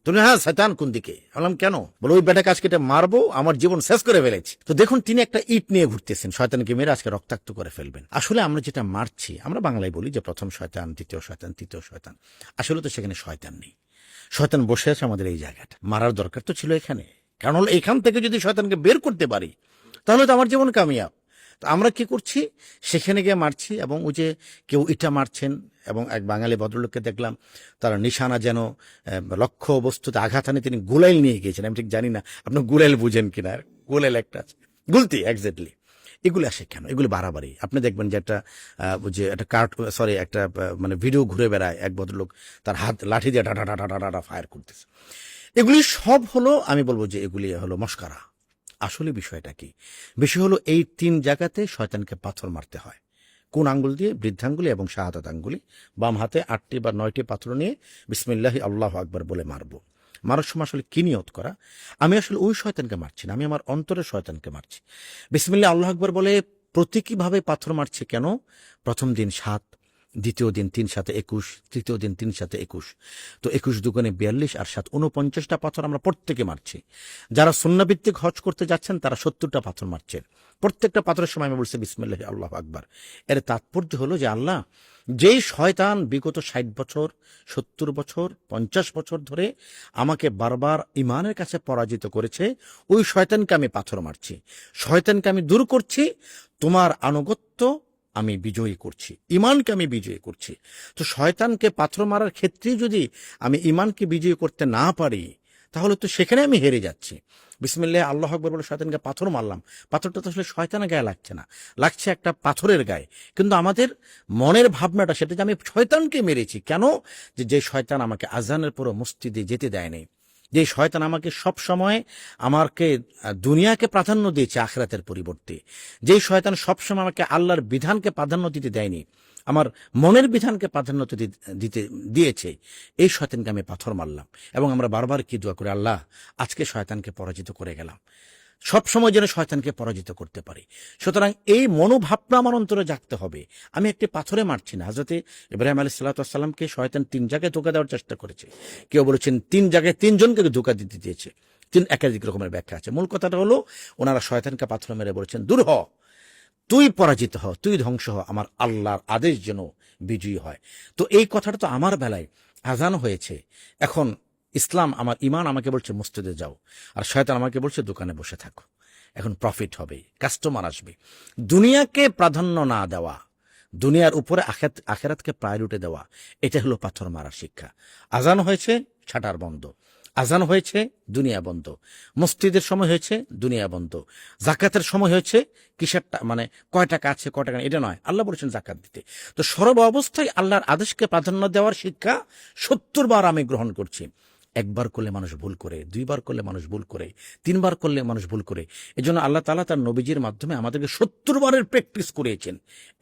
তুমি হ্যাঁ শয়তান কোন দিকে? বললাম কেন? বলে ওই বেটাকে আজকে এটা মারবো, আমার জীবন শেষ করে ফেলেছি। তো দেখুন তিনি একটা ইট নিয়ে ঘুরতেছেন, শয়তানকে মেরে আজকে রক্তাক্ত করে ফেলবেন। আসলে আমরা যেটা মারছি, আমরা বাংলায় বলি যে প্রথম শয়তান, দ্বিতীয় শয়তান, তৃতীয় শয়তান। আসলে তো সেখানে শয়তান নেই, শয়তান বসে আছে আমাদের এই জায়গাটা। মারার দরকার তো ছিল এখানে, কারণ হলো এখান থেকে যদি শয়তানকে বের করতে পারি তাহলে তো আমার জীবন কামিয়াব। তো আমরা কি করছি, সেখানে গিয়ে মারছি। এবং ওই যে কেউ ইটা মারছেন, এবং এক বাঙালি ভদ্রলোককে দেখলাম তার নিশানা যেন লক্ষ্য বস্তুতে আঘাত আনে, তিনি গুলাইল নিয়ে গিয়েছেন। আমি ঠিক জানি না আপনি গুলাইল বুঝেন কিনা, গুলাইল একটা আছে, গুলতি এক্স্যাক্টলি। এগুলো আসে কেন? এগুলো বাড়াবাড়ি। আপনি দেখবেন যে একটা মানে ভিডিও ঘুরে বেড়ায়, এক ভদ্রলোক তার হাত লাঠি দিয়ে ডাটা ডাটা ডাটা ফায়ার করতেছে। এগুলি সব হলো, আমি বলবো যে এগুলি হলো মস্কারা। আসলে বিষয়টা কি? বিষয় হলো এই 3 জায়গাতে শয়তানকে পাথর মারতে হয়। কোন আঙ্গুল দিয়ে? বৃদ্ধাঙ্গুলি এবং শাহাদাত আঙ্গুলি। বাম হাতে 8টি বা 9টি পাথর নিয়ে বিসমিল্লাহি আল্লাহু আকবার বলে মারবো। মারার সময় আসলে কি নিয়ত করা? আমি আসলে ওই শয়তানকে মারছি না, আমি আমার অন্তরের শয়তানকে মারছি। বিসমিল্লাহ আল্লাহু আকবার বলে প্রতীকীভাবে পাথর মারছি কেন? প্রথম দিন 7, দ্বিতীয় দিন 3 7 21, তৃতীয় দিন 3 7 21। তো 21 দুগুণে 42 আর 7 49টা পাথর আমরা প্রত্যেকে মারছি। যারা সুন্নাহভিত্তিক হজ করতে যাচ্ছেন তারা 70টা পাথর মারছেন। প্রত্যেকটা পাথরের সময় আমি বলছি বিসমিল্লাহি আল্লাহু আকবার। এর তাৎপর্য হলো যে আল্লাহ, যেই শয়তান বিগত 60 বছর, 70 বছর, 50 বছর ধরে আমাকে বারবার ইমানের কাছে পরাজিত করেছে, ওই শয়তানকে আমি পাথর মারছি, শয়তানকে আমি দূর করছি, তোমার আনুগত্য আমি বিজয়ী করছি, ইমানকে আমি বিজয়ী করছি। তো শয়তানকে পাথর মারার ক্ষেত্রে যদি আমি ইমানকে বিজয়ী করতে না পারি তাহলে তো সেখানে আমি হেরে যাচ্ছি। বিসমিল্লাহ আল্লাহু আকবার বলে শয়তানকে পাথর মারলাম, পাথরটা তো আসলে শয়তানের গায়ে লাগছে না, লাগছে একটা পাথরের গায়ে। কিন্তু আমাদের মনের ভাবনাটা সেটা যে আমি শয়তানকে মেরেছি। কেন? যে শয়তান আমাকে আজানের পরও মসজিদে যেতে দেয়নি, যে শয়তান আমাকে সব সময় আমাকে দুনিয়াকে প্রাধান্য দিয়েছে আখিরাতের পরিবর্তে, যেই শয়তান সবসময় আমাকে আল্লাহর বিধানকে প্রাধান্য দিতে দেয়নি, আমার মনের বিধানকে প্রাধান্য দিতে দিয়েছে, এই শয়তানকে আমি পাথর মারলাম। এবং আমরা বারবার কি দোয়া করি, আল্লাহ আজকে শয়তানকে পরাজিত করে গেলাম, সবসময় যেন শয়তানকে পরাজিত করতে পারি। সুতরাং এই মনোভাবটা আমার অন্তরে জাগতে হবে। আমি একটি পাথরে মারছি না। হযরতে ইব্রাহিম আলাইহিস সালামকে শয়তান 3 জায়গায় ধোঁকা দেওয়ার চেষ্টা করেছে। কেউ বলেছেন 3 জায়গায় 3 জনকে ধোঁকা দিতে দিয়েছে। একাধিক রকমের ব্যাখ্যা আছে। মূল কথাটা হলো ওনারা শয়তানকে পাথর মেরে বলেছেন, দূর হ, তুই পরাজিত হ, তুই ধ্বংস হ, আমার আল্লাহর আদেশ যেন বিজয়ী হয়। তো এই কথাটা তো আমার বেলায় আজান হয়েছে। এখন ইসলাম, আমার ইমান আমাকে বলছে মসজিদে যাও, আর শয়তান আমাকে বলছে দোকানে বসে থাকো। এখন প্রফিট হবে, কাস্টমার আসবে। দুনিয়াকে প্রাধান্য না দেওয়া, দুনিয়ার উপরে আখেরাতকে প্রায়োরিটি দেওয়া, এটা হলো পাথর মারার শিক্ষা। আজান হয়েছে, শাটার বন্ধ। আজান হয়েছে, দুনিয়া বন্ধ। মসজিদের সময় হয়েছে, দুনিয়া বন্ধ। জাকাতের সময় হয়েছে, কিসেরটা মানে কয় টাকা আছে কয় টাকা, এটা নয়, আল্লাহ বলেছেন জাকাত দিতে। তো সর্ব অবস্থায় আল্লাহর আদেশকে প্রাধান্য দেওয়ার শিক্ষা 70 বার আমি গ্রহণ করছি। একবার করলে মানুষ ভুল করে, দুইবার করলে মানুষ ভুল করে, তিনবার করলে মানুষ ভুল করে। এজন্য আল্লাহ তাআলা তার নবীজির মাধ্যমে আমাদেরকে 70 বারের প্র্যাকটিস করিয়েছেন,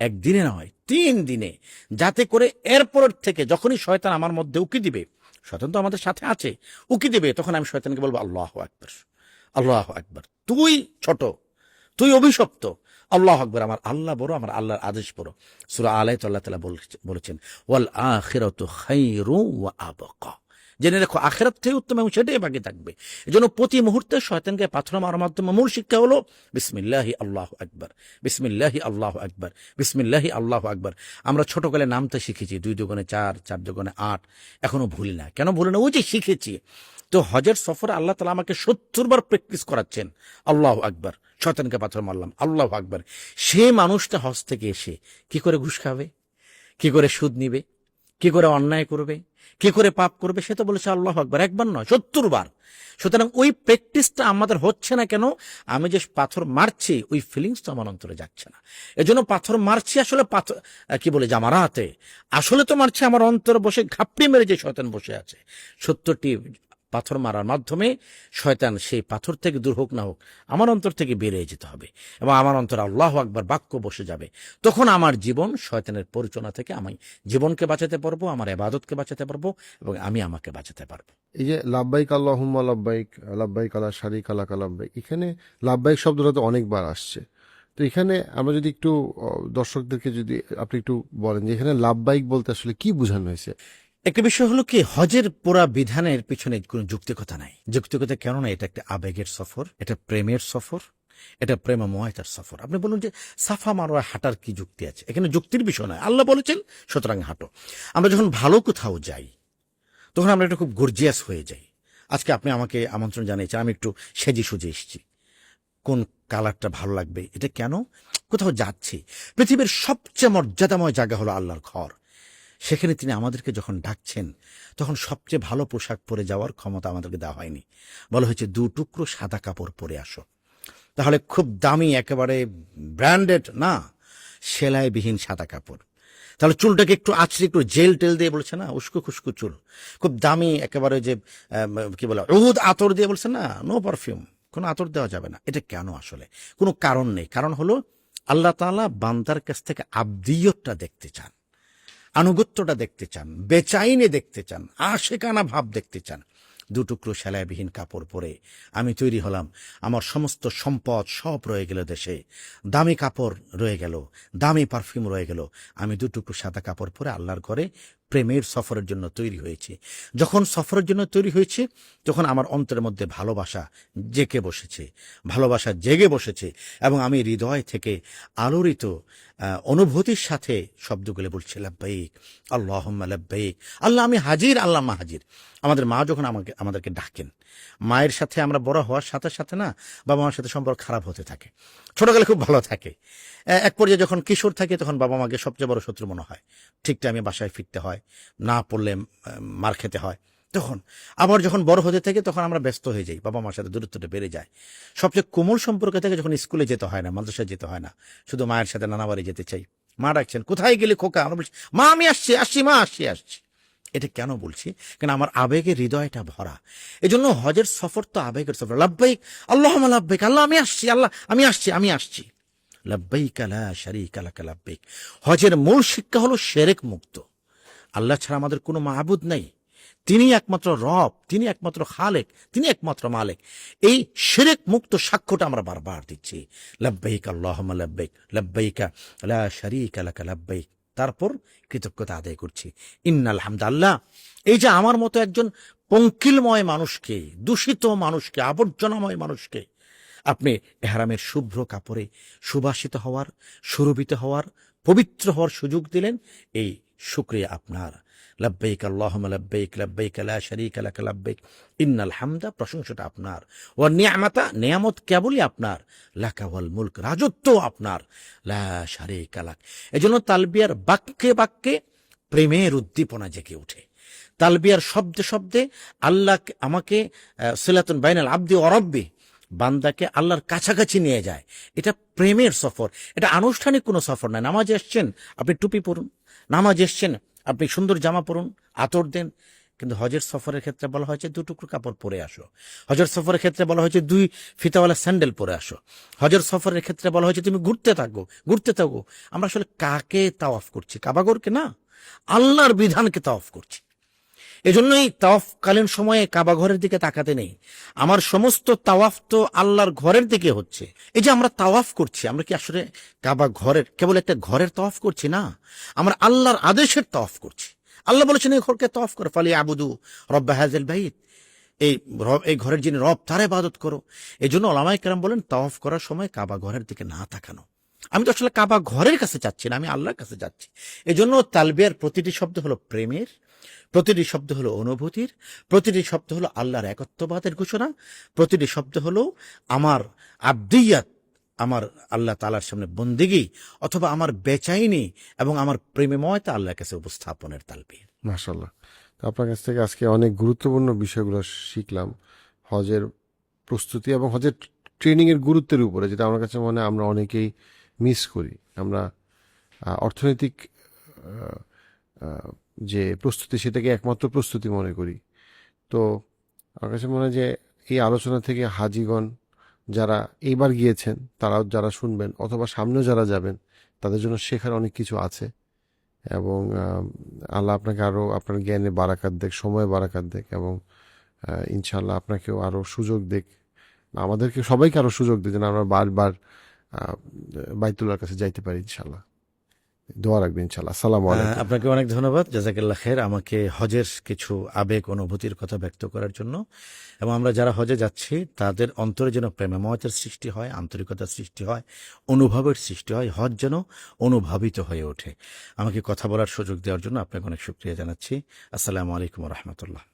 একদিনে নয় 3 দিনে, যাতে করে এরপরের থেকে যখনই শয়তান আমার মধ্যে উকি দিবে, শয়তান তো আমাদের সাথে আছে, উকি দিবে, তখন আমি শয়তানকে বলবো আল্লাহু আকবার, আল্লাহু আকবার, তুই ছোট, তুই অভিশপ্ত, আল্লাহু আকবার, আমার আল্লাহ বড়, আমার আল্লাহর আদেশ বড়। সূরা আলাইত আল্লাহ তাআলা বলেছেন ওয়াল আখিরাতু খায়রু ওয়া আবকা, জেনে রেখো আখিরাত থেকে উত্তম এবং সেটাই বাকি থাকবে। এজন্য প্রতি মুহূর্তে শয়তানকে পাথর মারার মাধ্যমে মূল শিক্ষা হলো বিসমিল্লাহি আল্লাহু আকবার, বিসমিল্লাহি আল্লাহু আকবার, বিসমিল্লাহি আল্লাহু আকবার। আমরা ছোটকালে নামতে শিখেছি 2 দুগুণে 4, 4 দুগুণে 8, এখনো ভুলি না। কেন ভুলি না? ওই যে শিখেছি। তো হজের সফরে আল্লাহ তাআলা আমাকে 70 বার প্র্যাকটিস করাচ্ছেন, আল্লাহু আকবার, শয়তানকে পাথর মারলাম, আল্লাহু আকবার। সে মানুষটা হজ থেকে এসে কি করে ঘুষ খাবে, কি করে সুদ নিবে, কি করে অন্যায় করবে, কি করে পাপ করবে, সে তো বলেছে আল্লাহু আকবার, একবার নয় 70 বার। সুতরাং ওই প্র্যাকটিসটা আমাদের হচ্ছে না। কেন? আমি যে পাথর মারছি ওই ফিলিংস তো আমার অন্তরে যাচ্ছে না। এজন্য পাথর মারছি আসলে পাথর কি বলে জামারাতে, আসলে তো মারছি আমার অন্তরে বসে ঘাপটি মেরে যে শয়তান বসে আছে। 70টি পাথর মারার মাধ্যমে শয়তান সেই পাথর থেকে দূর হোক না হোক আমার অন্তর থেকে বেরিয়ে যেতে হবে, এবং আমার অন্তরে আল্লাহু আকবার বাক্য বসে যাবে। তখন আমার জীবন শয়তানের পরিচালনা থেকে আমি জীবনকে বাঁচাতে পারবো, আমার ইবাদতকে বাঁচাতে পারবো, এবং আমি আমাকে বাঁচাতে পারবো। এই যে লাব্বাইক আল্লাহুম্মা লাব্বাইক, লাব্বাইক লা শারীকা লাকা লাব্বাইক, এখানে লাব্বাইক শব্দটা তো অনেকবার আসছে। তো এখানে আমরা যদি একটু দর্শকদেরকে যদি আপনি একটু বলেন যে এখানে লাব্বাইক বলতে আসলে কি বোঝানো হয়েছে? একটা বিষয় হলো কি, হজের পুরা বিধানের পিছনে কোনো যুক্তিকতা নাই। যুক্তিকতা কেননা এটা একটা আবেগের সফর, এটা প্রেমের সফর, এটা প্রেমময়তার সফর। আপনি বলুন যে সাফা মারোয়া হাঁটার কি যুক্তি আছে? এখানে যুক্তির বিষয় নয়, আল্লাহ বলেছেন সুতরাং হাঁটো। আমরা যখন ভালো কোথাও যাই তখন আমরা একটু খুব গর্জিয়াস হয়ে যাই। আজকে আপনি আমাকে আমন্ত্রণ জানিয়েছেন, আমি একটু সেজে সুজে এসেছি, কোন কালারটা ভালো লাগবে, এটা কেন? কোথাও যাচ্ছি, পৃথিবীর সবচেয়ে মর্যাদাময় জায়গা হলো আল্লাহর ঘর। সেখানে তিনি আমাদেরকে যখন ডাকছেন তখন সবচেয়ে ভালো পোশাক পরে যাওয়ার ক্ষমতা আমাদেরকে দেওয়া হয়নি। বলা হয়েছে 2 টুকরো সাদা কাপড় পরে আসো। তাহলে খুব দামি একেবারে ব্র্যান্ডেড না, সেলাইবিহীন সাদা কাপড়। তাহলে চুলটাকে একটু আছড়ে একটু জেল টেল দিয়ে বলছে না, উস্কো খুস্কো চুল, খুব দামি একেবারে যে কি বলে উহুদ আতর দিয়ে বলছে না, নো পারফিউম, কোনো আতর দেওয়া যাবে না। এটা কেন? আসলে কোনো কারণ নেই। কারণ হলো আল্লাহ তাআলা বান্দার কাছ থেকে আবদিয়তটা দেখতে চান, আনুগত্যটা দেখতে চান, বেচাইনে দেখতে চান, আশেকানা ভাব দেখতে চান। 2 টুকরো সেলাইবিহীন কাপড় পরে আমি তৈরি হলাম, আমার সমস্ত সম্পদ সব রয়ে গেল দেশে, দামি কাপড় রয়ে গেল, দামি পারফিউম রয়ে গেল, আমি 2 টুকরো সাদা কাপড় পরে আল্লাহর ঘরে প্রেমের সফরের জন্য তৈরি হয়েছি। যখন সফরের জন্য তৈরি হয়েছে তখন আমার অন্তরের মধ্যে ভালোবাসা জেগে বসেছে, ভালোবাসা জেগে বসেছে, এবং আমি হৃদয় থেকে আলোড়িত অনুভূতির সাথে শব্দগুলো বলছি লাব্বাইক আল্লাহুম্মা লাব্বাইক, আল্লাহ আমি হাজির, আল্লাহ মা হাজির। আমাদের মা যখন আমাদেরকে ডাকেন, মায়ের সাথে আমরা বড় হওয়ার সাথে সাথে না বাবা মার সাথে সম্পর্ক খারাপ হতে থাকে। ছোটকালে খুব ভালো থাকে, এক পর্যায়ে যখন কিশোর থাকে তখন বাবা মাকে সবচেয়ে বড় শত্রু মনে হয়, ঠিক টাইমে বাসায় ফিরতে হয়, না পড়লে মার খেতে হয়। তখন আবার যখন বড় হতে থাকে তখন আমরা ব্যস্ত হয়ে যাই, বাবা মার সাথে দূরত্বটা বেড়ে যায়। সবচেয়ে কোমল সম্পর্ক থেকে যখন স্কুলে যেতে হয় না, মাদ্রাসায় যেতে হয় না, শুধু মায়ের সাথে নানা বাড়ি যেতে চাই, মা ডাকছেন কোথায় গেলে খোকা, আমরা বলছি মা আমি আসছি আসছি মা আসছি। এটা কেন বলছি? কেন আমার আবেগের হৃদয়টা ভরা। এজন্য হজের সফর তো আবেগের সফর। লাব্বাইক আল্লাহুম্মা লাব্বাইক, আল্লাহ আমি আসছি, আল্লাহ আমি আসছি। লাব্বাইক লা শারীকা লাকা লাব্বাইক। হজের মূল শিক্ষা হলো শিরক মুক্ত। আল্লাহ ছাড়া আমাদের কোনো মাবুদ নেই, তিনি একমাত্র রব, তিনি একমাত্র খালেক, তিনি একমাত্র মালিক। এই শিরক মুক্ত সাক্ষ্যটা আমরা বারবার দিচ্ছি, লাব্বাইক আল্লাহুম্মা লাব্বাইক, লাব্বাইক লা শারীকা লাকা লাব্বাইক। তারপর কৃতজ্ঞতা আদায় করছি, ইন্নাল হামদাল্লাহ। এই যে আমার মতো একজন পঙ্কিলময় মানুষকে, দূষিত মানুষকে, আবর্জনাময় মানুষকে আপনি এহরামের শুভ্র কাপড়ে সুবাসিত হওয়ার, সুরভিত হওয়ার, পবিত্র হওয়ার সুযোগ দিলেন, এই শুকরিয়া আপনার। লাব্বাইক আল্লাহুম্মা লাব্বাইক, লাব্বাইক লা শারীকা লাকা লাব্বাইক, ইন্নাল হামদা, প্রশংসাটা আপনার, ওয়া নি'মাতা, নিয়ামত কেবলই আপনার, লাকা ওয়াল মুলক, রাজত্ব আপনার, লা শারীকা লাক। এজন্য তালবিয়ার বাক্যে বাক্যে প্রেমের উদ্দীপনা জেগে ওঠে। তালবিয়ার শব্দে শব্দে আল্লাহ আমাকে সিলাতুন বাইনাল আবদি ওয়া রাব্বি, বান্দাকে আল্লাহর কাছাকাছি নিয়ে যায়। এটা প্রেমের সফর, এটা আনুষ্ঠানিক কোনো সফর নয়। নামাজে এসছেন আপনি টুপি পরুন, নামাজে এসছেন আপনি সুন্দর জামা পরুন, আতর দেন, কিন্তু হজের সফরের ক্ষেত্রে বলা হয়েছে 2 টুকরো কাপড় পরে আসো। হজের সফরের ক্ষেত্রে বলা হয়েছে 2 ফিতাওয়ালা স্যান্ডেল পরে আসো। হজের সফরের ক্ষেত্রে বলা হয়েছে তুমি ঘুরতে থাকো। আমরা আসলে কাকে তাওয়াফ করছি? কাবাগরকে না, আল্লাহর বিধানকে তাওয়াফ করছি। এজন্যই তাওয়াফকালীন সময়ে কাবা ঘরের দিকে তাকাতে নেই। আমার সমস্ত তাওয়াফ তো আল্লাহর ঘরের দিকে হচ্ছে। এই যে আমরা তাওয়াফ করছি, আমরা কি আসলে কাবা ঘরের কেবল একটা ঘরের তাওয়াফ করছি না, আমরা আল্লাহর আদেশের তাওয়াফ করছি। আল্লাহ বলেছেন এই ঘরকে তাওয়াফ করো, ফালি আবুদু রব্বা হাযিল বাইত, এই ঘরের যিনি রব তার ইবাদত করো। এই জন্য ওলামায়ে কেরাম বলেন তাওয়াফ করার সময় কাবা ঘরের দিকে না তাকানো। আমি তো আসলে কাবা ঘরের কাছে যাচ্ছি না, আমি আল্লাহর কাছে যাচ্ছি। এই জন্য তালবিয়ার প্রতিটি শব্দ হলো প্রেমের, প্রতিটি শব্দ হলো অনুভূতির, প্রতিটি শব্দ হলো আল্লাহর একত্ববাদের ঘোষণা, প্রতিটি শব্দ হলো আমার আব্দিয়াত, আমার আল্লাহ তাআলার সামনে বন্দেগী অথবা আমার বেচাইনি এবং আমার প্রেমময়তা আল্লাহর কাছে উপস্থাপনের তালবিয়া। মাশাল্লাহ। তো আপনার কাছ থেকে আজকে অনেক গুরুত্বপূর্ণ বিষয়গুলো শিখলাম, হজের প্রস্তুতি এবং হজের ট্রেনিং এর গুরুত্বের উপরে, যেটা আমার কাছে মনে হয় আমরা অনেকেই মিস করি। আমরা অর্থনৈতিক আহ, আহ, যে প্রস্তুতি সেটাকে একমাত্র প্রস্তুতি মনে করি। তো আমার কাছে মনে হয় যে এই আলোচনা থেকে হাজিগণ যারা এইবার গিয়েছেন, তারাও যারা শুনবেন অথবা সামনেও যারা যাবেন, তাদের জন্য শেখার অনেক কিছু আছে। এবং আল্লাহ আপনাকে আরো আপনার জ্ঞানে বারাকাত দেখ, সময় বারাকাত দেখ, এবং ইনশাল্লাহ আপনাকেও আরো সুযোগ দেখ, আমাদেরকে সবাইকে আরো সুযোগ দেখ যেন আমরা বারবার বাইতুল্লাহর কাছে যাইতে পারি। ইনশাল্লাহ দোয়া রাখবেন। ইনশাল্লাহ। আসসালামু আলাইকুম। আপনাকে অনেক ধন্যবাদ, জাযাকাল্লাহ খের, আমাকে হজের কিছু আবেগ অনুভূতির কথা ব্যক্ত করার জন্য। এবং আমরা যারা হজে যাচ্ছি তাদের অন্তরে যেন প্রেমময়তার সৃষ্টি হয়, আন্তরিকতার সৃষ্টি হয়, অনুভবের সৃষ্টি হয়, হজ যেন অনুভাবিত হয়ে ওঠে। আমাকে কথা বলার সুযোগ দেওয়ার জন্য আপনাকে অনেক শুকরিয়া জানাচ্ছি। আসসালামু আলাইকুম ওয়া রাহমাতুল্লাহ।